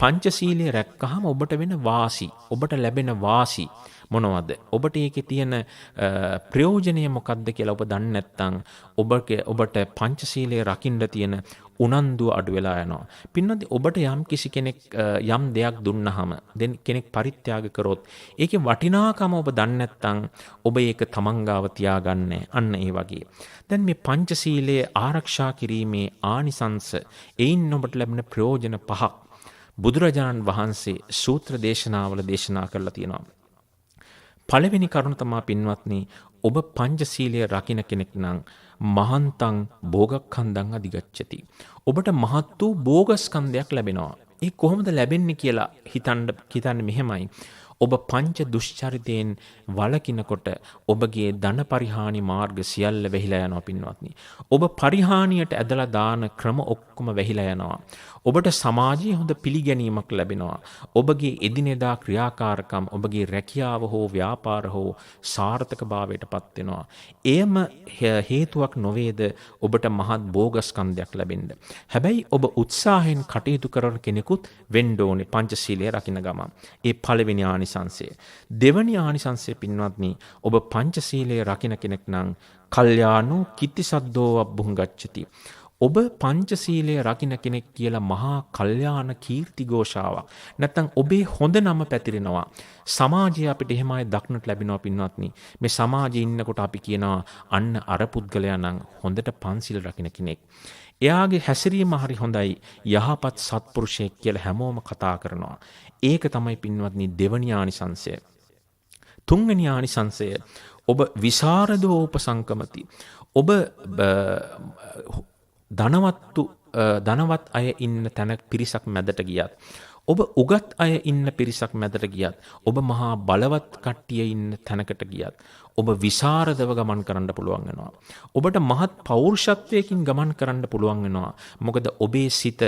පංචශීලය රැක්කහම ඔබට වෙන වාසි, ඔබට ලැබෙන වාසි මොනවද? ඔබට ඒකේ තියෙන ප්‍රයෝජනය මොකක්ද කියලා ඔබ දන්නේ නැත්නම් ඔබට පංචශීලය රකින්න තියෙන උනන්දුව අඩු වෙලා යනවා. පින්නොත් ඔබට යම් කිසි කෙනෙක් යම් දෙයක් දුන්නාම කෙනෙක් පරිත්‍යාග කරොත් ඒකේ වටිනාකම ඔබ දන්නේ නැත්නම් ඔබ ඒක තමන් ගාව තියාගන්නේ. අන්න ඒ වගේ. දැන් මේ පංචශීලය ආරක්ෂා කිරීමේ ආනිසංස එයින් ඔබට ලැබෙන ප්‍රයෝජන පහක් බුදුරජාණන් වහන්සේ සූත්‍ර දේශනාවල දේශනා කරලා තියෙනවා. පළවෙනි කරුණ තමයි පින්වත්නි ඔබ පංචශීලය රකින්න කෙනෙක් නම් මහන්තං භෝගක්ඛන්දං අධිගච්ඡති. ඔබට මහත් වූ භෝගස්කන්ධයක් ලැබෙනවා. ඒ කොහොමද ලැබෙන්නේ කියලා හිතන්නේ මෙහෙමයි. ඔබ පංච දුෂ්චරිතයෙන් වළකිනකොට ඔබගේ ධන පරිහානි මාර්ග සියල්ල වැහිලා යනවා පින්වත්නි. ඔබ පරිහානියට ඇදලා දාන ක්‍රම ඔක්කොම වැහිලා යනවා. ඔබට සමාජයේ හොඳ පිළිගැනීමක් ලැබෙනවා. ඔබගේ එදිනෙදා ක්‍රියාකාරකම්, ඔබගේ රැකියාව හෝ ව්‍යාපාර හෝ සාර්ථකභාවයට පත් වෙනවා. එයම හේතුවක් නොවේද ඔබට මහත් භෝගස්කන්ධයක් ලැබෙන්න. හැබැයි ඔබ උත්සාහයෙන් කටයුතු කරන කෙනෙකුත් වෙන්න ඕනේ පංචශීලය රකින්න ගමන්. ඒ පළවෙනි ආනිසංසය. දෙවැනි ආනිසංසය පින්වත්නි ඔබ පංචශීලය රකින්න කෙනෙක් නම් කල්යාණෝ කිත්තිසද්දෝ අබ්බුංගච්ඡති. ඔබ පංචශීලය රකින්න කෙනෙක් කියලා මහා කල්යාණ කීර්ති ഘോഷාවක් නැත්නම් ඔබේ හොඳ නම පැතිරෙනවා. සමාජයේ අපිට එහෙමයි දක්නට ලැබෙනවා පින්වත්නි. මේ සමාජයේ ඉන්නකොට අපි කියනවා අන්න අර පුද්ගලයා නම් හොඳට පංචශීල රකින්න කෙනෙක්. එයාගේ හැසිරීම හරි හොඳයි, යහපත් සත්පුරුෂයෙක් කියලා හැමෝම කතා කරනවා. ඒක තමයි පින්වත්නි දෙවැනි ආනිසංසය. තුන්වෙනි ආනිසංසය ඔබ විසරදෝ උපසංකමති. ඔබ ධනවත් අය ඉන්න තැන පිරිසක් මැදට ගියත්, ඔබ උගත් අය ඉන්න පිරිසක් මැදට ගියත්, ඔබ මහා බලවත් කට්ටිය ඉන්න තැනකට ගියත් ඔබ විසරදව ගමන් කරන්න පුළුවන් වෙනවා. ඔබට මහත් පෞරුෂත්වයකින් ගමන් කරන්න පුළුවන් වෙනවා. මොකද ඔබේ සිත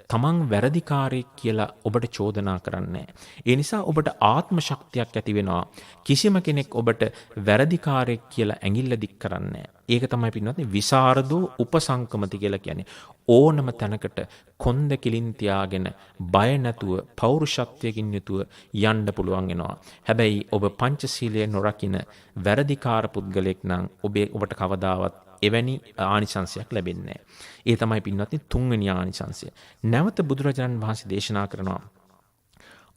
තමන් වැරදිකාරයෙක් කියලා ඔබට චෝදනා කරන්නේ. ඒ නිසා ඔබට ආත්ම ශක්තියක් ඇති වෙනවා. කිසිම කෙනෙක් ඔබට වැරදිකාරයෙක් කියලා ඇඟිල්ල දික් කරන්නේ නැහැ. ඒක තමයි පින්වත්නි විසරදෝ උපසංකමති කියලා කියන්නේ. ඕනම තැනකට කොන්ද කිලින් තියාගෙන බය නැතුව පෞරුෂත්වයකින් යුතුව යන්න පුළුවන් වෙනවා. හැබැයි ඔබ පංචශීලයේ නොරකින වැරදිකාර පුද්ගලෙක් නම් ඔබට කවදාවත් එවැනි ආනිසංසයක් ලැබෙන්නේ නැහැ. ඒ තමයි පින්වත්නි තුන්වෙනි ආනිසංසය. නැවත බුදුරජාණන් වහන්සේ දේශනා කරනවා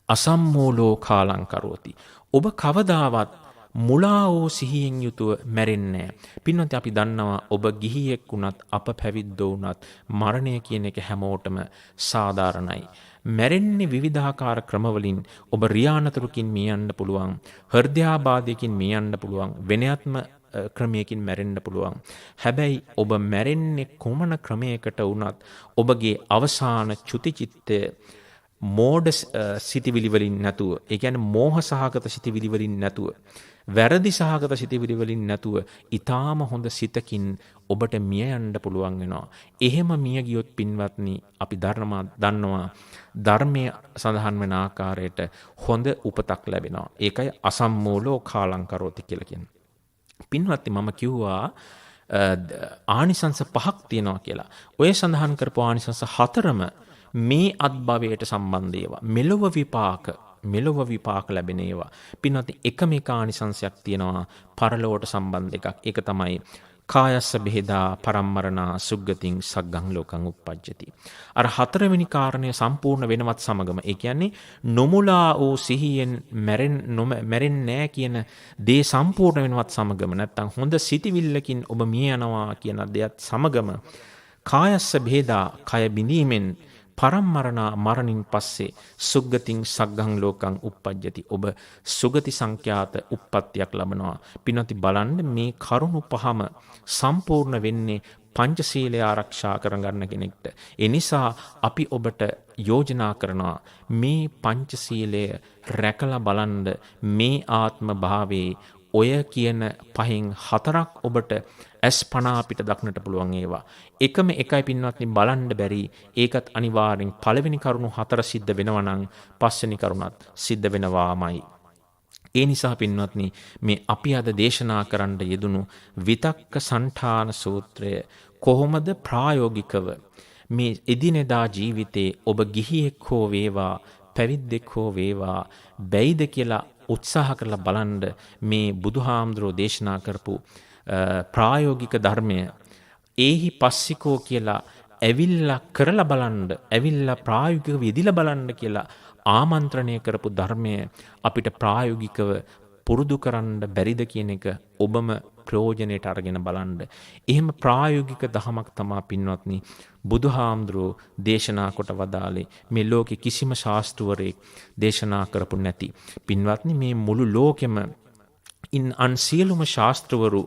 අසම්මෝලෝ කාලං කරෝති. ඔබ කවදාවත් මුලා වූ සිහියෙන් යුතුව මැරෙන්නේ නැහැ. පින්වත්නි අපි දන්නවා ඔබ ගිහියෙක් වුණත් අප පැවිද්දෝ වුණත් මරණය කියන එක හැමෝටම සාධාරණයි. මැරෙන්නේ විවිධාකාර ක්‍රමවලින්. ඔබ රියානතුරුකින් මියන්න පුළුවන්, හෘදයාබාධයකින් මියන්න පුළුවන්, වෙනයත්ම ක්‍රමයකින් මැරෙන්න පුළුවන්. හැබැයි ඔබ මැරෙන්නේ කොමන ක්‍රමයකට වුණත් ඔබගේ අවසාන චුතිචිත්තය මෝඩ සිතිවිලි වලින් නැතුව, ඒ කියන්නේ මෝහ සහගත සිතිවිලි වලින් නැතුව, වැරදි සහගත සිතිවිලි වලින් නැතුව ඊටාම හොඳ සිතකින් ඔබට මිය යන්න පුළුවන් වෙනවා. එහෙම මිය ගියොත් පින්වත්නි අපි දන්නවා ධර්මයේ සඳහන් වෙන ආකාරයට හොඳ උපතක් ලැබෙනවා. ඒකයි අසම්මෝලෝ කාලං කරෝති කියලා කියන්නේ. පින්වත්නි මම කිව්වා ආනිසංස 5ක් තියෙනවා කියලා. ඔය සඳහන් කරපු ආනිසංස 4ම මේ අත්භවයට සම්බන්ධ ඒවා. මෙලොව විපාක ලැබෙන ඒවා. පින්වත්නි එකම එක ආනිසංසයක් තියෙනවා පරලොවට සම්බන්ධ එකක්. ඒක තමයි කායස්ස බෙහෙදා පරම්මරණා සුග්ගතින් සග්ගං ලෝකං උප්පජ්ජති. අර 4වෙනි කාරණය සම්පූර්ණ වෙනවත් සමගම ඒ කියන්නේ නොමුලා වූ සිහියෙන් මැරෙන්නේ නැහැ කියන දේ සම්පූර්ණ වෙනවත් සමගම නැත්තම් හොඳ සිටිවිල්ලකින් ඔබ මිය යනවා කියන දෙයත් සමගම කායස්ස බෙහෙදා කය බිඳීමෙන් පරම්මරණා මරණින් පස්සේ සුග්ගතින් සග්ගං ලෝකං උප්පජ්ජති. ඔබ සුගති සංඛ්‍යාත උප්පත්තියක් ලබනවා. පින්වත්නි බලන්න මේ කරුණු පහම සම්පූර්ණ වෙන්නේ පංචශීලය ආරක්ෂා කරගන්න කෙනෙක්ට. ඒ නිසා අපි ඔබට යෝජනා කරනවා මේ පංචශීලය රැකලා බලන්න මේ ආත්ම භාවයේ ඔය කියන පහෙන් 4ක් ඔබට S50 අපිට දක්නට පුළුවන් ඒවා. එකම එකයි පින්වත්නි බලන්න බැරි. ඒකත් අනිවාර්යෙන් පළවෙනි කරුණු 4 සිද්ධ වෙනවා නම් පස්වෙනි කරුණත් සිද්ධ වෙනවාමයි. ඒ නිසා පින්වත්නි මේ අපි අද දේශනා කරන්න යෙදුණු විතක්ක සංඨාන සූත්‍රය කොහොමද ප්‍රායෝගිකව මේ එදිනෙදා ජීවිතේ ඔබ ගිහියෙක් හෝ වේවා පැවිද්දෙක් හෝ වේවා බැයිද කියලා උත්සාහ කරලා බලන්න මේ බුදුහාමුදුරෝ දේශනා කරපු ප්‍රායෝගික ධර්මය ඒහි පස්සිකෝ කියලා ඇවිල්ලා කරලා බලන්න, ඇවිල්ලා ප්‍රායෝගිකව යෙදිලා බලන්න කියලා ආමන්ත්‍රණය කරපු ධර්මය අපිට ප්‍රායෝගිකව පුරුදු කරන්න බැරිද කියන එක ඔබම ප්‍රයෝජනයට අරගෙන බලන්න. එහෙම ප්‍රායෝගික දහමක් තමයි පින්වත්නි බුදුහාමුදුරෝ දේශනා කොට වදාළේ. මේ ලෝකේ කිසිම ශාස්ත්‍රවරයෙක් දේශනා කරපු නැති. පින්වත්නි මේ මුළු ලෝකෙම අන් සියලුම ශාස්ත්‍රවරු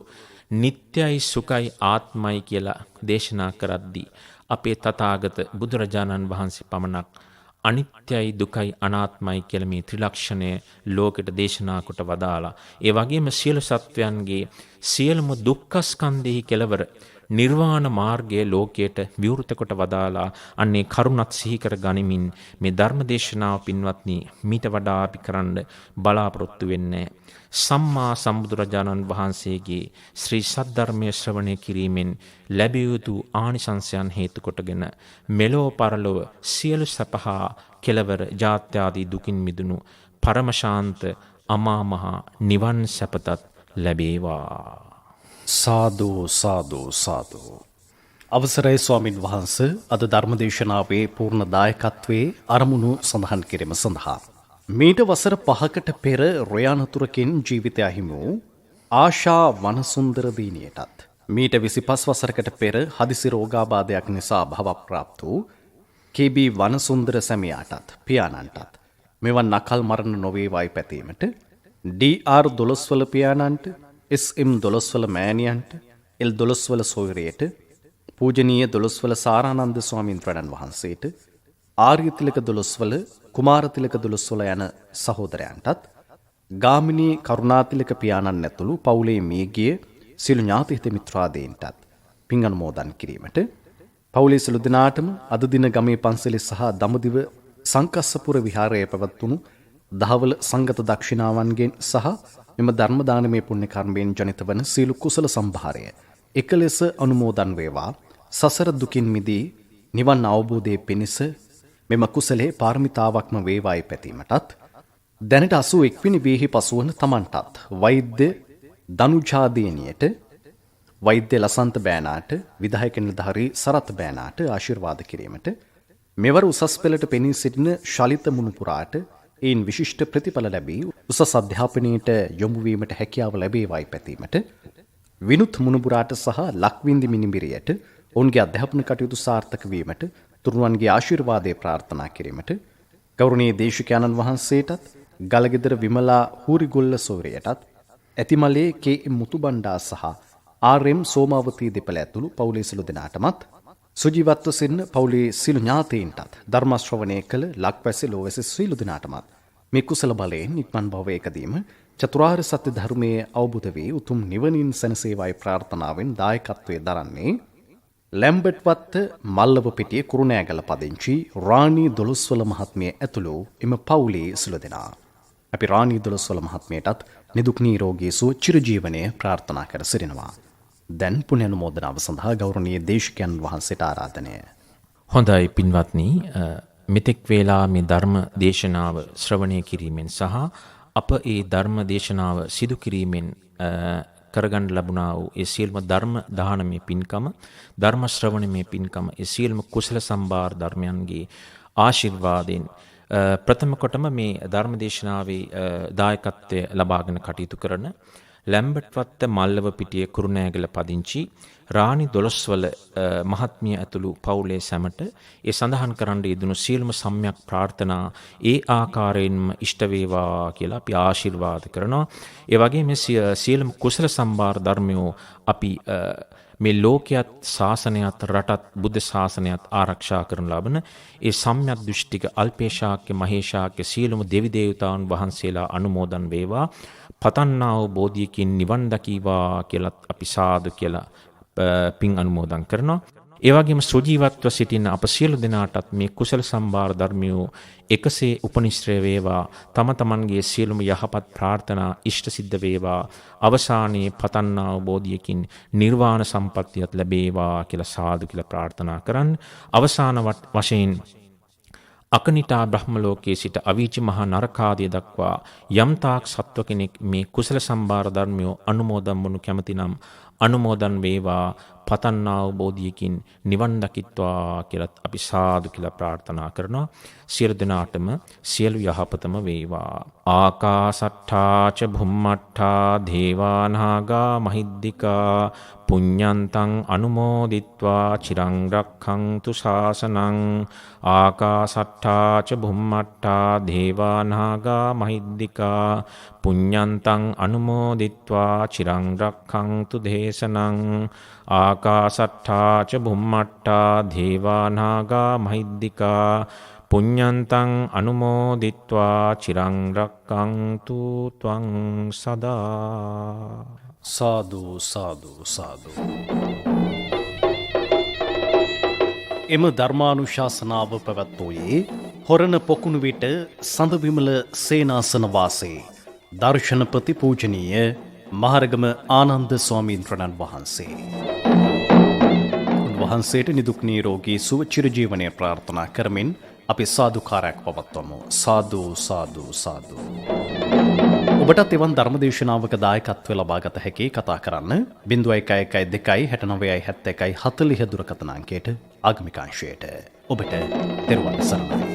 නිට්ටයයි සුඛයි ආත්මයි කියලා දේශනා කරද්දී අපේ තථාගත බුදුරජාණන් වහන්සේ පමණක් අනිත්‍යයි දුකයි අනාත්මයි කියලා මේ ත්‍රිලක්ෂණය ලෝකෙට දේශනා කොට වදාලා. ඒ වගේම සියලු සත්වයන්ගේ සියලුම දුක්ඛ ස්කන්ධෙහි කෙලවර නිර්වාණ මාර්ගයේ ලෝකයට විවෘත කොට වදාලා. අන්නේ කරුණත් සිහි කර ගනිමින් මේ ධර්ම දේශනාව පින්වත්නි මීට වඩා අපි කරන්න බලාපොරොත්තු වෙන්නේ සම්මා සම්බුදුරජාණන් වහන්සේගේ ශ්‍රී සද්ධර්මයේ ශ්‍රවණය කිරීමෙන් ලැබිය යුතු ආනිසංසයන් හේතු කොටගෙන මෙලෝ පරලොව සියලු සපහා කෙලවර ජාත්‍යාදී දුකින් මිදුණු පරම ශාන්ත අමා මහ නිවන් සැපතත් ලැබේවා. සාදු සාදු සාදු. අවසරයි ස්වාමින් වහන්සේ, අද ධර්මදේශනාවේ පූර්ණ දායකත්වයේ අරමුණු සඳහන් කිරීම සඳහා මීට වසර 5කට පෙර රොයානතුරකින් ජීවිතය අහිමි වූ ආශා වනසුන්දර දිනියටත් මීට 25 වසරකට පෙර හදිසි රෝගාබාධයක් නිසා භවප්‍රාප්ත වූ කේ.බී. වනසුන්දර සැමියාටත් පියාණන්ටත් මෙවන් නකල් මරණ නොවේවායි පැතීමට ඩී.ආර්. දොළොස්වල පියාණන්ට, එස්.එම්. දොළොස්වල මෑණියන්ට, එල්. දොළොස්වල සොයුරියට, පූජනීය දොළොස්වල සාරානන්ද ස්වාමීන් වහන්සේට, ආර්යතිලක දොළොස්වල, කුමාරතිලක දොළොස්වල යන සහෝදරයන්ටත්, ගාමිණී කරුණාතිලක පියාණන් ඇතුළු පවුලේ මියගිය සියලු ඥාති හිත මිත්‍රාදීන්ටත් පින් අනුමෝදන් කිරීමට පවුලේ සියලු දෙනාටම අද දින ගමේ පන්සලේ සහ දඹදිව සංකස්සපුර විහාරයේ පැවැත්වුණු දහවල සංගත දක්ෂිනාවන්ගෙන් සහ මෙම ධර්ම දානමය පුණ්‍ය කර්මයෙන් ජනිත වන සීල කුසල සම්භාරය එක ලෙස අනුමෝදන් වේවා. සසර දුකින් මිදී නිවන් අවබෝධයේ පිණිස මෙම කුසලයේ පාරමිතාවක්ම වේවායි පැතීමටත් දැනට 81 වෙනි වේහි පසුවන තමන්ටත් වෛද්‍ය දනුජාදේනියට වෛද්‍ය ලසන්ත බෑනාට විධායක නිලධාරී සරත් බෑනාට ආශිර්වාද කිරීමට මෙවර උසස් පෙළට පෙනී සිටින ශලිත මුණුපුරාට ඒන් විශිෂ්ට ප්‍රතිඵල ලැබී උසස් අධ්‍යාපනයට යොමු වීමට හැකියාව ලැබේවායි පැතීමට විනුත් මුණුපුරාට සහ ලක්වින්දි මිනිබිරියට ඔවුන්ගේ අධ්‍යාපන කටයුතු සාර්ථක වීමට තුරුවන්ගේ ආශිර්වාදය ප්‍රාර්ථනා කිරීමට ගෞරවනීය දේශකයන්න් වහන්සේටත් ගලගෙදර විමලා හූරිගොල්ල සෝරියටත් ඇතිමලේ කේ.එම්. මුතුබණ්ඩා සහ ආර්.එම්. සෝමාවතී දෙපළ ඇතුළු පවුලේ සිළු දෙනාටමත් සුජීවත්ව සිටින පවුලේ සිළු ඥාතීන්ටත් ධර්ම ශ්‍රවණය කළ ලක්වැසි ලෝවැසි සිළු දෙනාටමත් මේ කුසල බලයෙන් නික්මන් භවයකදීම චතුරාර්ය සත්‍ය ධර්මයේ අවබෝධ වී උතුම් නිවනින් සැනසේවායි ප්‍රාර්ථනාවෙන් දායකත්වයේ දරන්නේ ලැම්බට්වත්ත මල්ලව පිටියේ කුරුණෑගල පදිංචි රාණී දොළොස්වල මහත්මිය ඇතුළු එම පවුලේ සිළු දෙනා. අපි රාණී දොළොස්වල මහත්මියටත් නිදුක් නිරෝගී සුව චිරජීවනය ප්‍රාර්ථනා කර සිටිනවා. දැන් පුණ්‍යානුමෝදනාව සඳහා ගෞරවනීය දේශකයන් වහන්සේට ආරාධනය. හොඳයි පින්වත්නි, මෙතෙක් වේලා මේ ධර්ම දේශනාව ශ්‍රවණය කිරීමෙන් සහ අප ඒ ධර්ම දේශනාව සිදු කිරීමෙන් කරගන්න ලැබුණා වූ ඒ සියලුම ධර්ම දානමය පින්කම, ධර්ම ශ්‍රවණමය පින්කම, ඒ සියලුම කුසල සම්භාර ධර්මයන්ගේ ආශිර්වාදයෙන් ප්‍රථම කොටම මේ ධර්ම දේශනාවේ දායකත්වය ලබාගෙන කටයුතු කරන ලැම්බට්වත්ත මල්ලව පිටියේ කුරුණෑගල පදිංචි රාණී දොළොස්වල මහත්මිය ඇතුළු පවුලේ සැමට ඒ සඳහන් කරන්න යෙදුණු සියලුම සම්‍යක් ප්‍රාර්ථනා ඒ ආකාරයෙන්ම ඉෂ්ට වේවා කියලා අපි ආශිර්වාද කරනවා. ඒ වගේම මේ සියලුම කුසල සම්භාර ධර්මයෝ අපි මේ ලෝකයත් ශාසනයත් රටත් බුද්ධ ශාසනයත් ආරක්ෂා කරන ලබන ඒ සම්‍යක් දෘෂ්ටික අල්පේශාක්‍ය මහේශාක්‍ය සියලුම දෙවි දේවතාවුන් වහන්සේලා අනුමෝදන් වේවා. පතන්නා වූ බෝධියකින් නිවන් දකීවා කියලත් අපි සාදු කියලා පින් අනුමෝදන් කරනවා. ඒ වගේම සුජීවත්ව සිටින අප සියලු දෙනාටත් මේ කුසල සම්භාර ධර්මියෝ එකසේ උපනිශ්‍රය වේවා. තම තමන්ගේ සියලුම යහපත් ප්‍රාර්ථනා ඉෂ්ට සිද්ධ වේවා. අවසානයේ පතන්නා වූ බෝධියකින් නිර්වාණ සම්පත්තියත් ලැබේවා කියලා සාදු කියලා ප්‍රාර්ථනා කරන්න. අවසාන වශයෙන් අකනිටා බ්‍රහ්ම ලෝකයේ සිට අවීචි මහා නරකාදිය දක්වා යම්තාක් සත්ව කෙනෙක් මේ කුසල සම්භාර ධර්මියෝ අනුමෝදන් වනු කැමතිනම් අනුමෝදන් වේවා. පතන්නා වූ බෝධියකින් නිවන් දකිත්වා කියලත් අපි සාදු කියලා ප්‍රාර්ථනා කරනවා. සියලු දෙනාටම සියලු යහපතම වේවා. ආකාසට්ඨා ච භුම්මට්ඨා දේවානාගා මහිද්దికා පුඤ්ඤන්තං අනුමෝදිත්වා චිරං රක්ඛන්තු ශාසනං. ආකාසට්ඨා ච භුම්මට්ඨා දේවානාගා මහිද්దికා පුඤ්ඤන්තං අනුමෝදිත්වා චිරං රක්ඛන්තු දේශනං. ආකාසට්ඨා ච භුම්මට්ඨා දේවානාගා මහිද්దికා පුඤ්ඤන්තං අනුමෝදිත්වා චිරං රක්ඛන්තු ත්වං සදා. සාදු සාදු සාදු. එම ධර්මානුශාසනාව පැවැත්වූයේ හොරණ පොකුණු විට සඳවිමල සේනාසන වාසී දර්ශනපති පූජනීය මහරගම ආනන්ද ස්වාමීන්ද්‍රණන් වහන්සේ. උන්වහන්සේට නිදුක් නිරෝගී සුව චිරජීවනය ප්‍රාර්ථනා කරමින් අපි සාදුකාරයක් පවත්වමු. සාදු සාදු සාදු. ඔබටත් එවන් ධර්මදේශනාවක දායකත්වය ලබාගත හැකි කතා කරන්න 0112697140 දුරකථන අංකයට ආගමික අංශයට. ඔබට තෙරුවන් සරණයි.